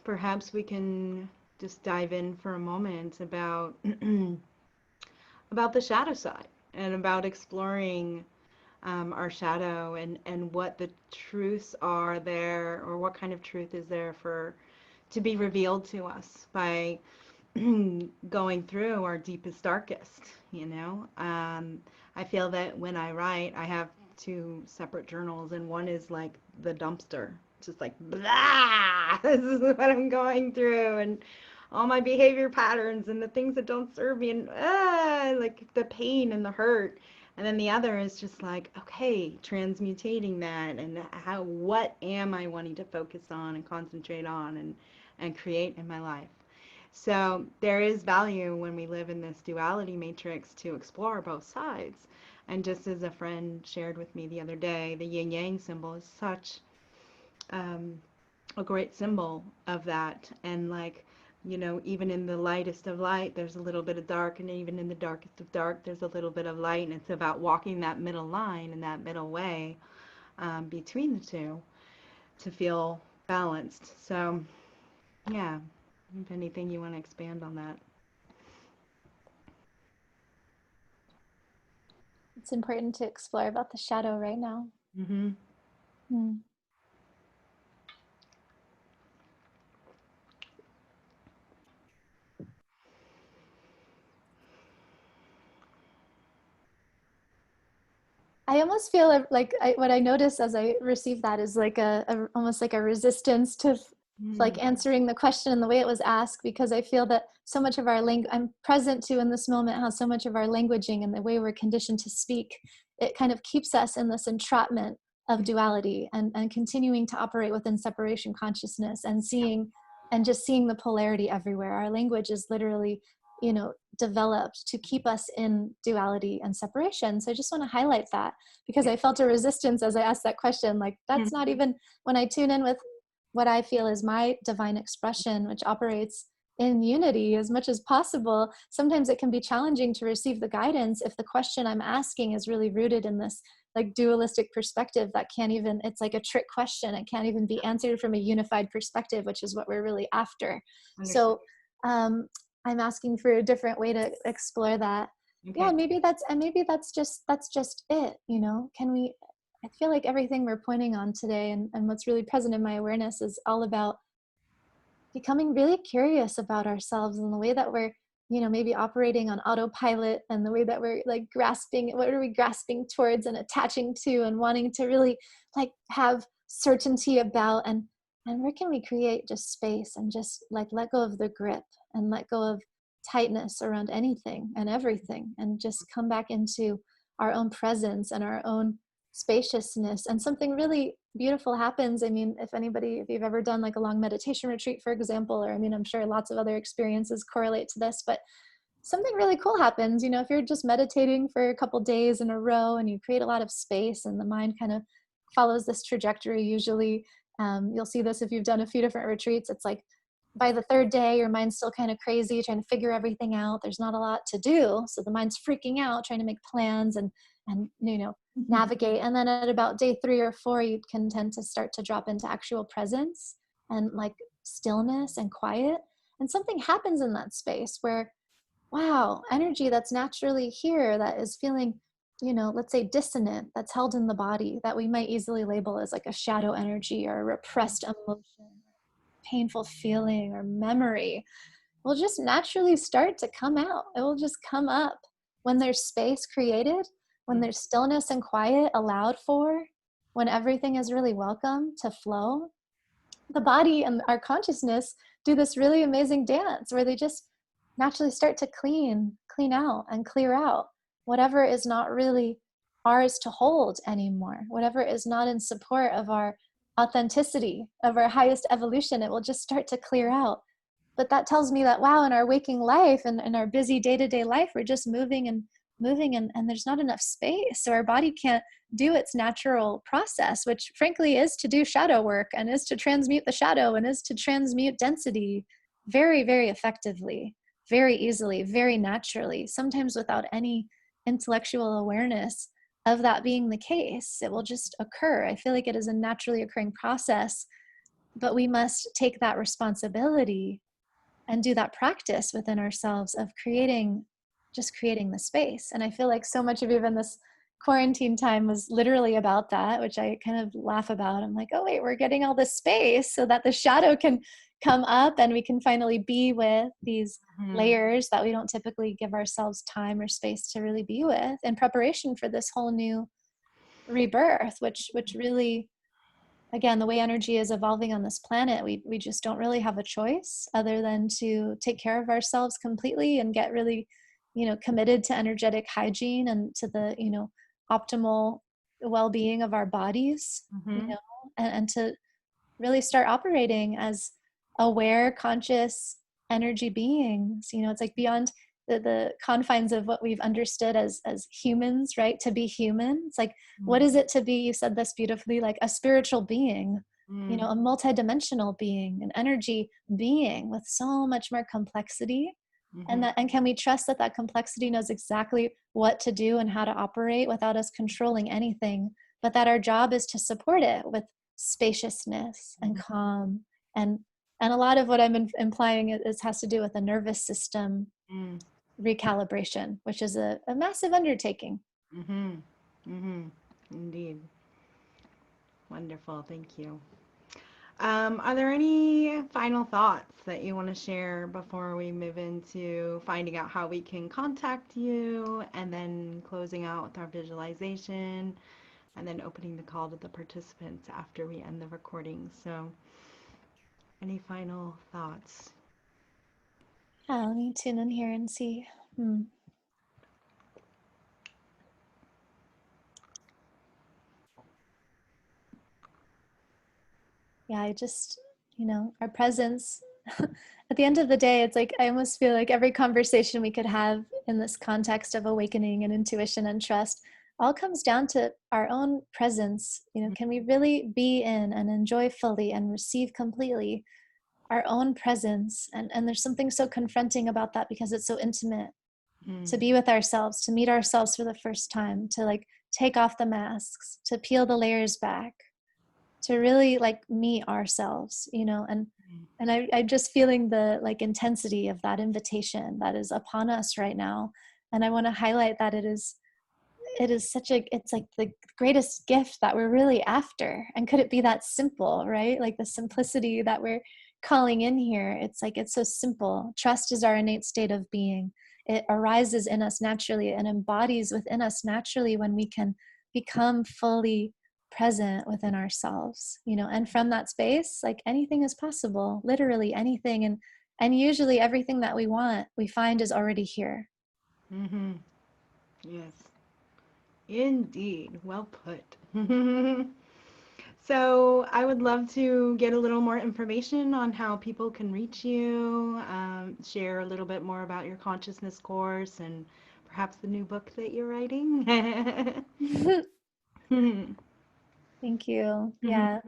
perhaps we can just dive in for a moment about about the shadow side and about exploring our shadow and what the truths are there, or what kind of truth is there for to be revealed to us by going through our deepest, darkest, you know. I feel that when I write, I have two separate journals, and one is like the dumpster, just like, blah, this is what I'm going through, and all my behavior patterns and the things that don't serve me, and like the pain and the hurt. And then the other is just like, okay, transmutating that, and how, what am I wanting to focus on and concentrate on and create in my life. So there is value when we live in this duality matrix to explore both sides. And just as a friend shared with me the other day, the yin yang symbol is such um, a great symbol of that. And like, you know, even in the lightest of light, there's a little bit of dark, and even in the darkest of dark, there's a little bit of light. And it's about walking that middle line and that middle way between the two to feel balanced. So, yeah, if anything you want to expand on that. It's important to explore about the shadow right now. Mm-hmm. Hmm. I almost feel like what I notice as I receive that is like almost like a resistance to Mm. like answering the question in the way it was asked, because I feel that so much of our language, I'm present to in this moment how so much of our languaging and the way we're conditioned to speak, it kind of keeps us in this entrapment of duality and continuing to operate within separation consciousness and seeing and just seeing the polarity everywhere. Our language is literally, you know, developed to keep us in duality and separation. So I just want to highlight that, because I felt a resistance as I asked that question. Like, that's not even, when I tune in with what I feel is my divine expression, which operates in unity as much as possible, sometimes it can be challenging to receive the guidance if the question I'm asking is really rooted in this like dualistic perspective that can't even, it's like a trick question. It can't even be answered from a unified perspective, which is what we're really after. Understood. So I'm asking for a different way to explore that. Yeah, Okay. maybe that's just it, you know. Can we, I feel like everything we're pointing on today and what's really present in my awareness is all about becoming really curious about ourselves and the way that we're, you know, maybe operating on autopilot, and the way that we're like grasping, what are we grasping towards and attaching to and wanting to really like have certainty about, and where can we create just space and just like let go of the grip and let go of tightness around anything and everything, and just come back into our own presence and our own spaciousness. And something really beautiful happens. I mean, if you've ever done like a long meditation retreat, for example, or I mean, I'm sure lots of other experiences correlate to this, but something really cool happens. You know, if you're just meditating for a couple days in a row and you create a lot of space and the mind kind of follows this trajectory, usually you'll see this if you've done a few different retreats. It's like by the third day, your mind's still kind of crazy, trying to figure everything out. There's not a lot to do. So the mind's freaking out, trying to make plans and you know, navigate. And then at about day 3 or 4, you can tend to start to drop into actual presence and like stillness and quiet. And something happens in that space where, wow, energy that's naturally here, that is feeling, you know, let's say dissonant, that's held in the body, that we might easily label as like a shadow energy or a repressed emotion, painful feeling or memory, will just naturally start to come out. It will just come up when there's space created, when there's stillness and quiet allowed for, when everything is really welcome to flow. The body and our consciousness do this really amazing dance where they just naturally start to clean out and clear out whatever is not really ours to hold anymore, whatever is not in support of our authenticity, of our highest evolution. It will just start to clear out. But that tells me that, wow, in our waking life and in our busy day-to-day life, we're just moving and moving, and there's not enough space. So our body can't do its natural process, which frankly is to do shadow work and is to transmute the shadow and is to transmute density very, very effectively, very easily, very naturally, sometimes without any intellectual awareness of that being the case. It will just occur. I feel like it is a naturally occurring process, but we must take that responsibility and do that practice within ourselves of just creating the space. And I feel like so much of even this quarantine time was literally about that, which I kind of laugh about. I'm like, oh wait, we're getting all this space so that the shadow can come up and we can finally be with these layers that we don't typically give ourselves time or space to really be with in preparation for this whole new rebirth, which really, again, the way energy is evolving on this planet, we just don't really have a choice other than to take care of ourselves completely and get really, committed to energetic hygiene and to the, optimal well-being of our bodies, and to really start operating as aware, conscious energy beings. It's like beyond the confines of what we've understood as humans, right? To be human. It's like, what is it to be, you said this beautifully, like a spiritual being, a multidimensional being, an energy being with so much more complexity. And can we trust that complexity knows exactly what to do and how to operate without us controlling anything, but that our job is to support it with spaciousness and calm, and a lot of what I'm implying is has to do with the nervous system recalibration, which is a massive undertaking. Indeed. Wonderful. Thank you. Are there any final thoughts that you want to share before we move into finding out how we can contact you, and then closing out with our visualization, and then opening the call to the participants after we end the recording? So, any final thoughts? Yeah, let me tune in here and see. Yeah, I just, our presence, at the end of the day, it's like, I almost feel like every conversation we could have in this context of awakening and intuition and trust all comes down to our own presence. Can we really be in and enjoy fully and receive completely our own presence? And there's something so confronting about that because it's so intimate. To be with ourselves, to meet ourselves for the first time, to like take off the masks, to peel the layers back, to really like meet ourselves, and I'm just feeling the like intensity of that invitation that is upon us right now. And I want to highlight that it is it's like the greatest gift that we're really after. And could it be that simple, right? Like the simplicity that we're calling in here. It's like, it's so simple. Trust is our innate state of being. It arises in us naturally and embodies within us naturally when we can become fully present within ourselves, and from that space, like anything is possible, literally anything. And usually everything that we want, we find is already here. Yes, indeed. Well put. So I would love to get a little more information on how people can reach you, share a little bit more about your consciousness course and perhaps the new book that you're writing. Thank you. Yeah.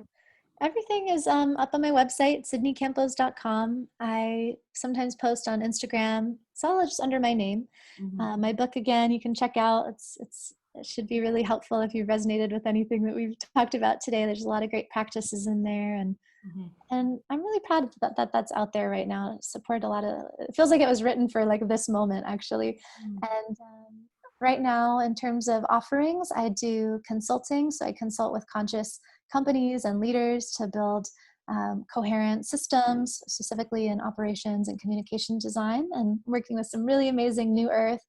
Everything is up on my website, sydneycampos.com. I sometimes post on Instagram. It's all just under my name. My book, again, you can check out. It should be really helpful if you resonated with anything that we've talked about today. There's a lot of great practices in there, and I'm really proud that that's out there right now. Support a lot of. It feels like it was written for like this moment, actually. And right now, in terms of offerings, I do consulting. So I consult with conscious companies and leaders to build coherent systems, specifically in operations and communication design, and working with some really amazing New Earth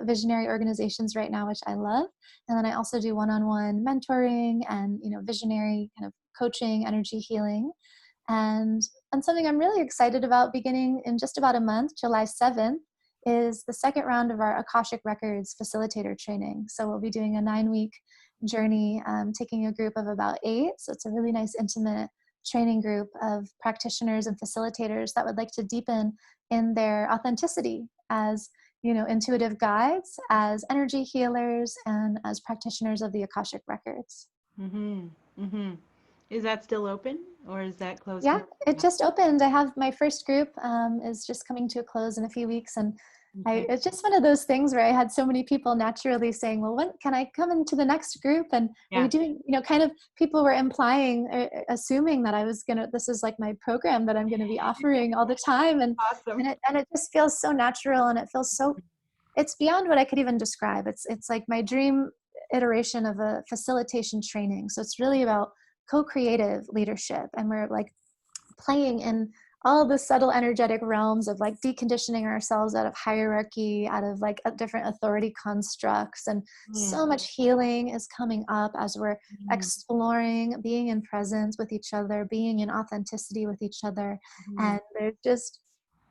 visionary organizations right now, which I love. And then I also do one-on-one mentoring and visionary kind of coaching, energy healing. And something I'm really excited about beginning in just about a month, July 7th, is the second round of our Akashik Records Facilitator training. So we'll be doing a 9-week journey, taking a group of about 8. So it's a really nice, intimate training group of practitioners and facilitators that would like to deepen in their authenticity as, intuitive guides, as energy healers, and as practitioners of the Akashic records. Mm-hmm. Mm-hmm. Is that still open, or is that closed? Yeah, it just opened. I have my first group is just coming to a close in a few weeks, and Okay. it's just one of those things where I had so many people naturally saying, well, when can I come into the next group? And are Yeah. you doing, kind of people were implying, assuming that I was this is like my program that I'm going to be offering all the time. And, Awesome. and it just feels so natural, and it feels so, it's beyond what I could even describe. It's like my dream iteration of a facilitation training. So it's really about co-creative leadership. And we're like playing in all the subtle energetic realms of like deconditioning ourselves out of hierarchy, out of like different authority constructs. And so much healing is coming up as we're exploring being in presence with each other, being in authenticity with each other. And there's just,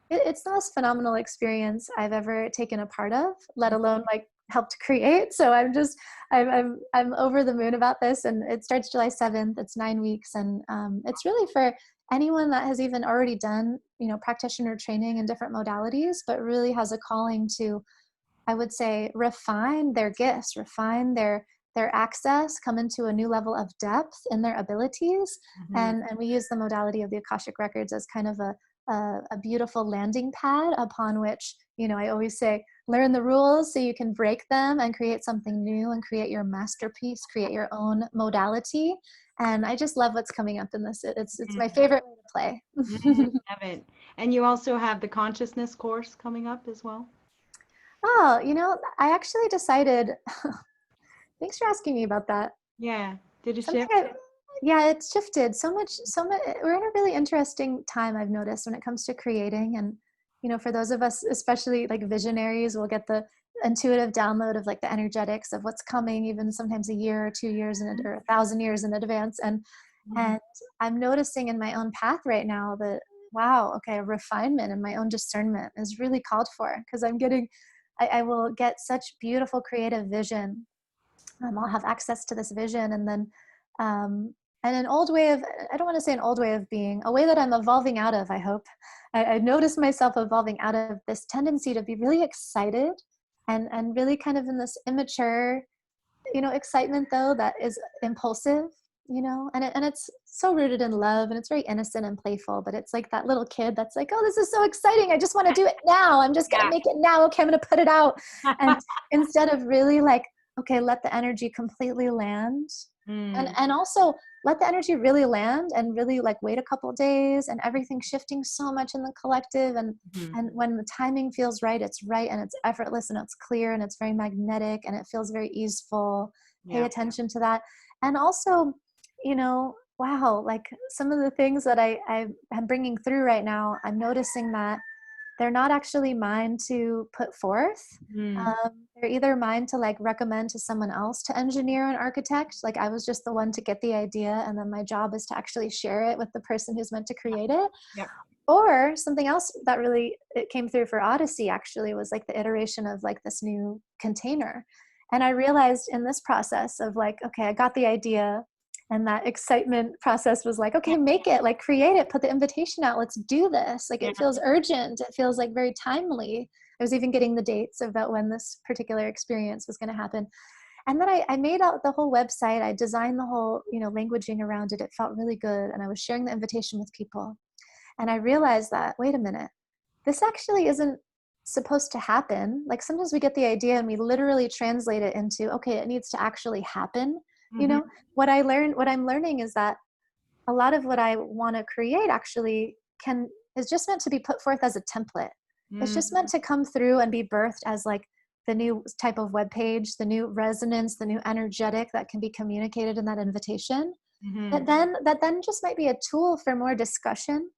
it's the most phenomenal experience I've ever taken a part of, let alone like helped create. So I'm over the moon about this, and it starts July 7th. It's 9 weeks, and it's really for anyone that has even already done, practitioner training in different modalities, but really has a calling to, I would say, refine their gifts, refine their access, come into a new level of depth in their abilities. And we use the modality of the Akashic Records as kind of a beautiful landing pad upon which, I always say, learn the rules so you can break them and create something new and create your masterpiece, create your own modality. And I just love what's coming up in this. It's my favorite way to play. Love it. And you also have the consciousness course coming up as well? Oh, I actually decided, thanks for asking me about that. Yeah. Did it Something shift? Yeah, it's shifted so much. We're in a really interesting time, I've noticed, when it comes to creating. And, for those of us, especially like visionaries, we'll get the intuitive download of like the energetics of what's coming, even sometimes a year or 2 years or 1,000 years in advance. And I'm noticing in my own path right now that, wow, okay, a refinement in my own discernment is really called for, because I will get such beautiful creative vision. I'll have access to this vision, and then and an old way of, I don't want to say an old way of being, a way that I'm evolving out of, I hope. I notice myself evolving out of this tendency to be really excited and really kind of in this immature, excitement though, that is impulsive, and it's so rooted in love, and it's very innocent and playful, but it's like that little kid that's like, oh, this is so exciting. I just want to do it now. I'm just going to make it now. Okay, I'm going to put it out. And instead of really like, okay, let the energy completely land. And also let the energy really land and really like wait a couple of days, and everything shifting so much in the collective. And when the timing feels right, it's right, and it's effortless, and it's clear, and it's very magnetic, and it feels very easeful. Pay attention to that. And also, wow, like some of the things that I'm bringing through right now, I'm noticing that they're not actually mine to put forth. They're either mine to like recommend to someone else to engineer and architect. Like I was just the one to get the idea, and then my job is to actually share it with the person who's meant to create it. Yep. Or something else that really it came through for Odyssey actually was like the iteration of like this new container. And I realized in this process of like, okay, I got the idea, and that excitement process was like, okay, make it, like create it, put the invitation out, let's do this. Like it feels urgent. It feels like very timely. I was even getting the dates about when this particular experience was going to happen. And then I made out the whole website. I designed the whole, languaging around it. It felt really good. And I was sharing the invitation with people. And I realized that, wait a minute, this actually isn't supposed to happen. Like sometimes we get the idea and we literally translate it into, okay, it needs to actually happen. What I'm learning is that a lot of what I want to create actually is just meant to be put forth as a template. It's just meant to come through and be birthed as like the new type of web page, the new resonance, the new energetic that can be communicated in that invitation. That then just might be a tool for more discussion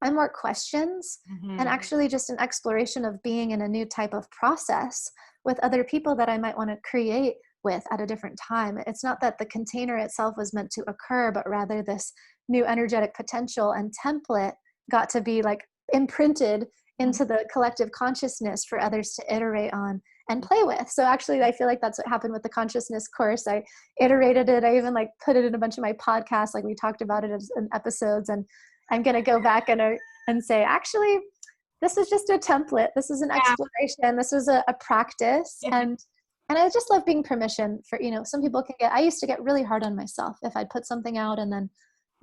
and more questions, and actually just an exploration of being in a new type of process with other people that I might want to create with at a different time. It's not that the container itself was meant to occur, but rather this new energetic potential and template got to be like imprinted into the collective consciousness for others to iterate on and play with. So actually, I feel like that's what happened with the consciousness course. I iterated it. I even like put it in a bunch of my podcasts, like we talked about it in episodes. And I'm going to go back and say, actually, this is just a template. This is an exploration. This is a practice. And I just love being permission for, some people I used to get really hard on myself if I'd put something out and then,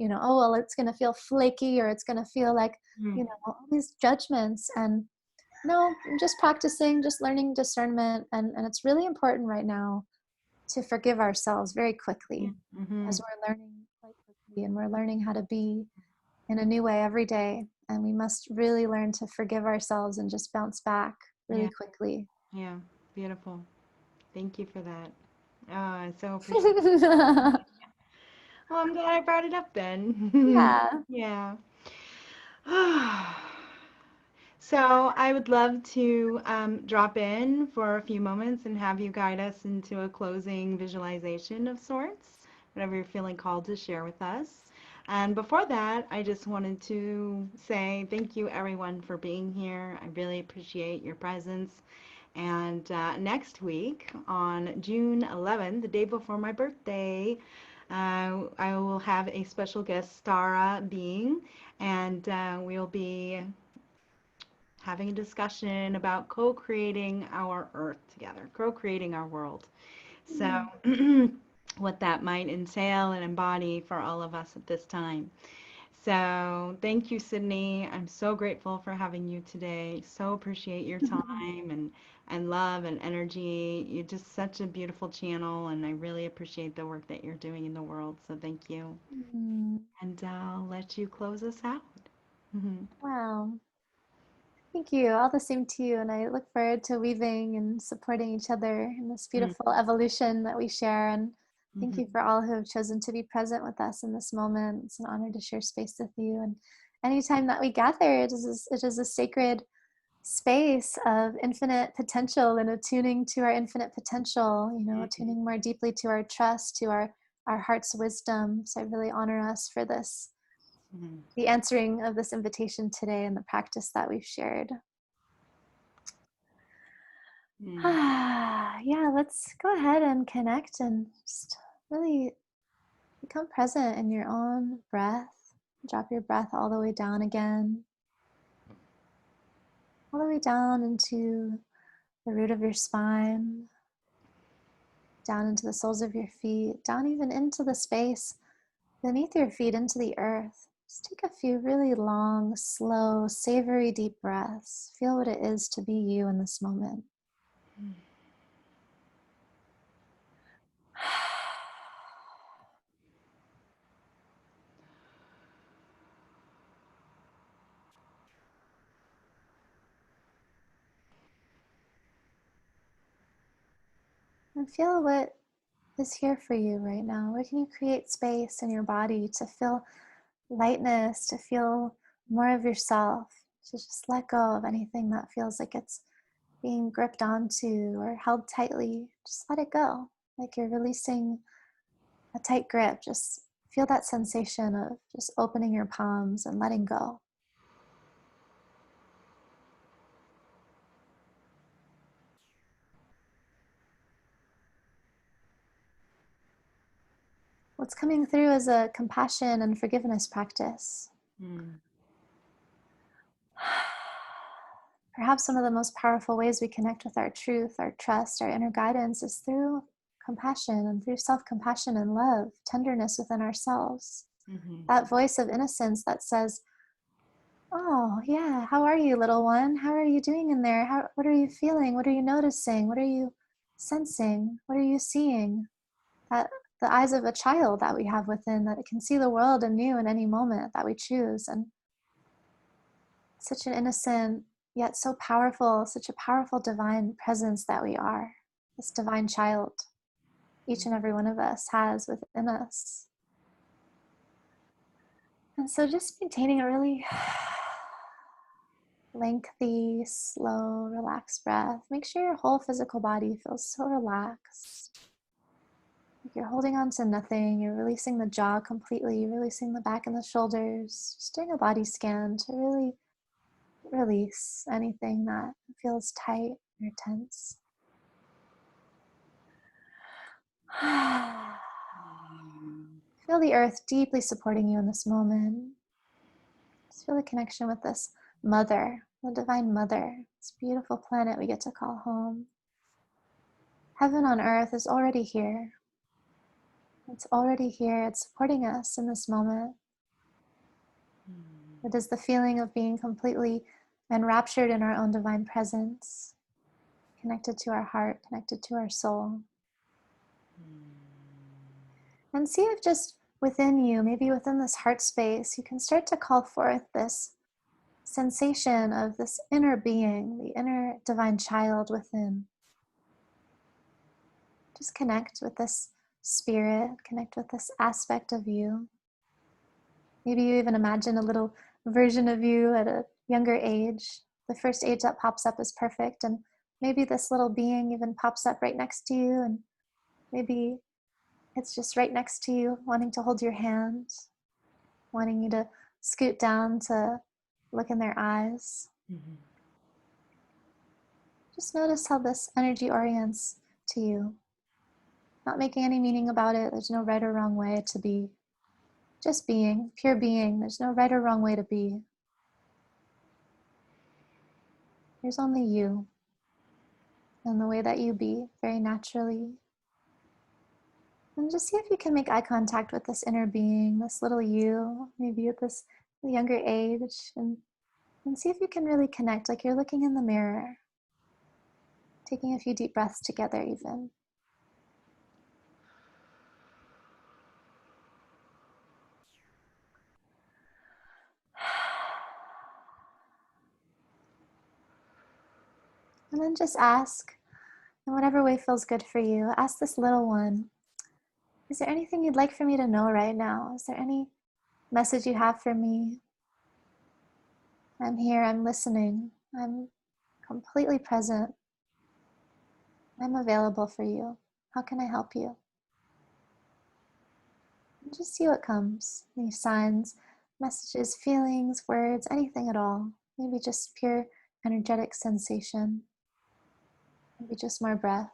oh, well, it's going to feel flaky, or it's going to feel like, all these judgments. And no, I'm just practicing, just learning discernment. And it's really important right now to forgive ourselves very quickly as we're learning quite quickly, and we're learning how to be in a new way every day. And we must really learn to forgive ourselves and just bounce back really quickly. Yeah, beautiful. Thank you for that. Oh, I so appreciate it. Well, I'm glad I brought it up then. Yeah. Yeah. So I would love to drop in for a few moments and have you guide us into a closing visualization of sorts, whatever you're feeling called to share with us. And before that, I just wanted to say thank you, everyone, for being here. I really appreciate your presence. And next week, on June 11th, the day before my birthday, I will have a special guest, Stara being, and we'll be having a discussion about co-creating our earth together, co-creating our world. So, what that might entail and embody for all of us at this time. So, thank you, Sydney. I'm so grateful for having you today. So appreciate your time and love and energy. You're just such a beautiful channel, and I really appreciate the work that you're doing in the world. So, thank you. And I'll let you close us out. Wow. Thank you. All the same to you. And I look forward to weaving and supporting each other in this beautiful evolution that we share. And thank you for all who have chosen to be present with us in this moment. It's an honor to share space with you. And anytime that we gather, it is a sacred space of infinite potential and attuning to our infinite potential, attuning more deeply to our trust, to our heart's wisdom. So I really honor us for this. The answering of this invitation today and the practice that we've shared. Yeah, let's go ahead and connect and just really become present in your own breath. Drop your breath all the way down again, all the way down into the root of your spine, down into the soles of your feet, down even into the space beneath your feet, into the earth. Just take a few really long, slow, savory, deep breaths. Feel what it is to be you in this moment. And feel what is here for you right now. Where can you create space in your body to feel lightness, to feel more of yourself, to just let go of anything that feels like it's being gripped onto or held tightly. Just let it go, like you're releasing a tight grip. Just feel that sensation of just opening your palms and letting go. What's coming through is a compassion and forgiveness practice. Perhaps one of the most powerful ways we connect with our truth, our trust, our inner guidance is through compassion and through self-compassion and love, tenderness within ourselves. That voice of innocence that says, oh, yeah, how are you, little one? How are you doing in there? What are you feeling? What are you noticing? What are you sensing? What are you seeing? That the eyes of a child that we have within, that it can see the world anew in any moment that we choose. And such an innocent, yet so powerful, such a powerful divine presence that we are. This divine child each and every one of us has within us. And so just maintaining a really lengthy, slow, relaxed breath. Make sure your whole physical body feels so relaxed. Like you're holding on to nothing. You're releasing the jaw completely. You're releasing the back and the shoulders. Just doing a body scan to really release anything that feels tight or tense. Feel the earth deeply supporting you in this moment. Just feel the connection with this mother, the divine mother, this beautiful planet we get to call home. Heaven on earth is already here. It's already here. It's supporting us in this moment. It is the feeling of being completely enraptured in our own divine presence, connected to our heart, connected to our soul. And see if just within you, maybe within this heart space, you can start to call forth this sensation of this inner being, the inner divine child within. Just connect with this spirit, connect with this aspect of you. Maybe you even imagine a little version of you at a younger age. The first age that pops up is perfect, and maybe this little being even pops up right next to you, and maybe it's just right next to you, wanting to hold your hand, wanting you to scoot down to look in their eyes. Just notice how this energy orients to you. Not making any meaning about it. There's no right or wrong way to be. Just being, pure being. There's no right or wrong way to be. There's only you and the way that you be, very naturally. And just see if you can make eye contact with this inner being, this little you, maybe at this younger age, and see if you can really connect, like you're looking in the mirror, taking a few deep breaths together even. And then just ask, in whatever way feels good for you, ask this little one, is there anything you'd like for me to know right now? Is there any message you have for me? I'm here, I'm listening, I'm completely present. I'm available for you. How can I help you? And just see what comes. Any signs, messages, feelings, words, anything at all. Maybe just pure energetic sensation. Maybe just more breath.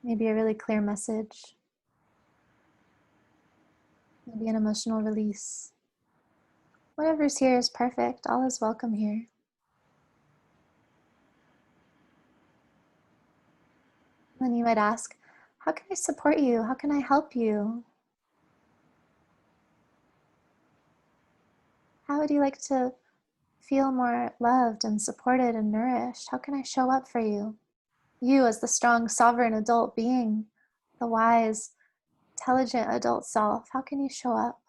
Maybe a really clear message. Maybe an emotional release. Whatever's here is perfect. All is welcome here. Then you might ask, how can I support you? How can I help you? How would you like to feel more loved and supported and nourished? How can I show up for you? You as the strong, sovereign adult being, the wise, intelligent adult self, how can you show up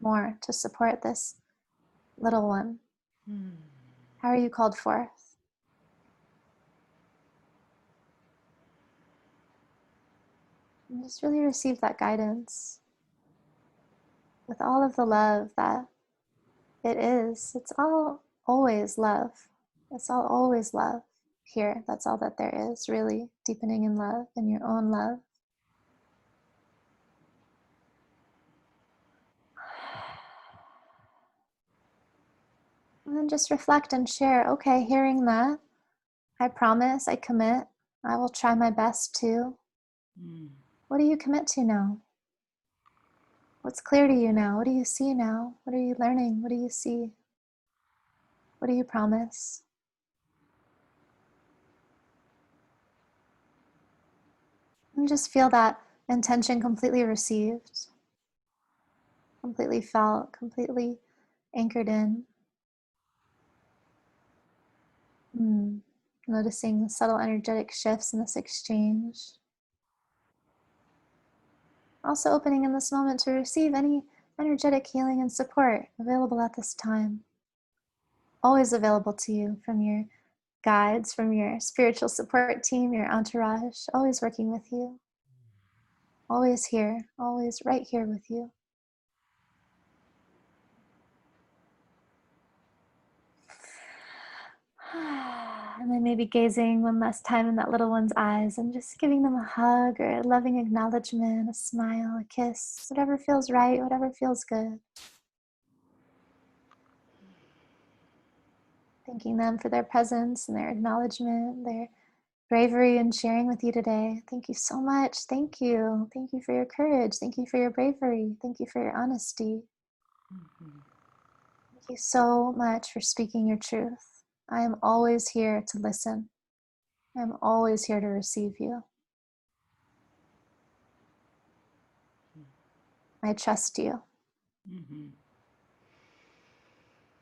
more to support this little one? How are you called forth? And just really receive that guidance with all of the love that it is. It's all always love. It's all always love here. That's all that there is, really. Deepening in love, in your own love. And then just reflect and share, okay, hearing that, I promise, I commit, I will try my best to. What do you commit to now? What's clear to you now? What do you see now? What are you learning? What do you see? What do you promise? And just feel that intention completely received, completely felt, completely anchored in. Noticing the subtle energetic shifts in this exchange. Also opening in this moment to receive any energetic healing and support available at this time. Always available to you from your guides, from your spiritual support team, your entourage, always working with you. Always here, always right here with you. And then maybe gazing one last time in that little one's eyes and just giving them a hug or a loving acknowledgement, a smile, a kiss, whatever feels right, whatever feels good. Thanking them for their presence and their acknowledgement, their bravery in sharing with you today. Thank you so much. Thank you. Thank you for your courage. Thank you for your bravery. Thank you for your honesty. Thank you so much for speaking your truth. I am always here to listen. I am always here to receive you. I trust you.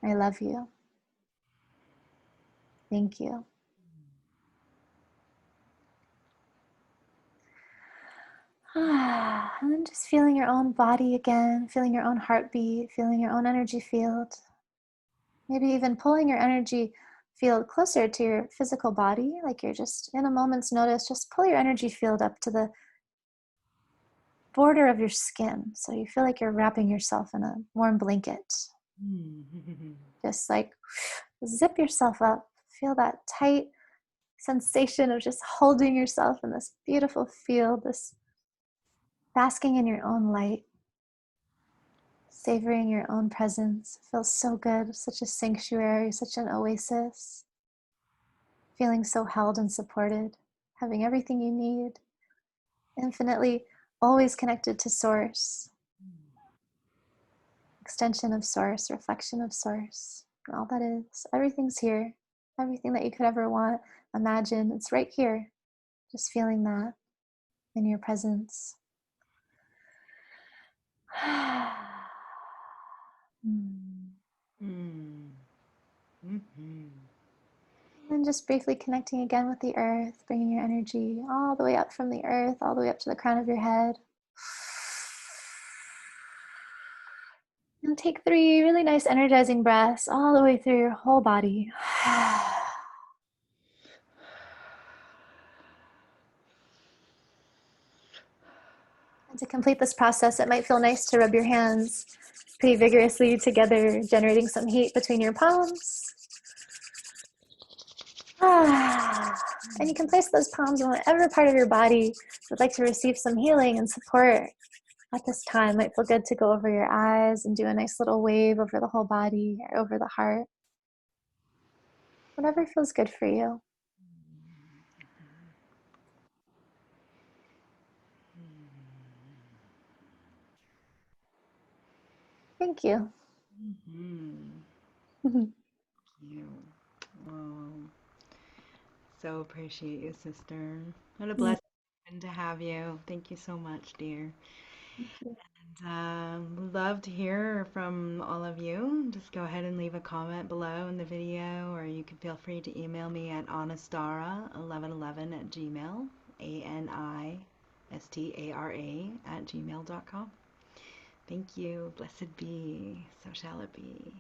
I love you. Thank you. And then just feeling your own body again, feeling your own heartbeat, feeling your own energy field. Maybe even pulling your energy field closer to your physical body, like you're just in a moment's notice, just pull your energy field up to the border of your skin. So you feel like you're wrapping yourself in a warm blanket. Just like zip yourself up. Feel that tight sensation of just holding yourself in this beautiful field, this basking in your own light, savoring your own presence. It feels so good, such a sanctuary, such an oasis. Feeling so held and supported, having everything you need, infinitely always connected to Source, extension of Source, reflection of Source, and all that is. Everything's here. Everything that you could ever want, imagine, it's right here. Just feeling that in your presence. And just briefly connecting again with the earth, bringing your energy all the way up from the earth, all the way up to the crown of your head. And take 3 really nice energizing breaths all the way through your whole body. And to complete this process, it might feel nice to rub your hands pretty vigorously together, generating some heat between your palms. And you can place those palms on whatever part of your body would like to receive some healing and support at this time. It might feel good to go over your eyes and do a nice little wave over the whole body or over the heart. Whatever feels good for you. Thank you. You. Oh, so appreciate you, sister. What a blessing to have you. Thank you so much, dear. Thank you. And love to hear from all of you. Just go ahead and leave a comment below in the video, or you can feel free to email me at anistara1111 at gmail, anistara@gmail.com. Thank you. Blessed be. So shall it be.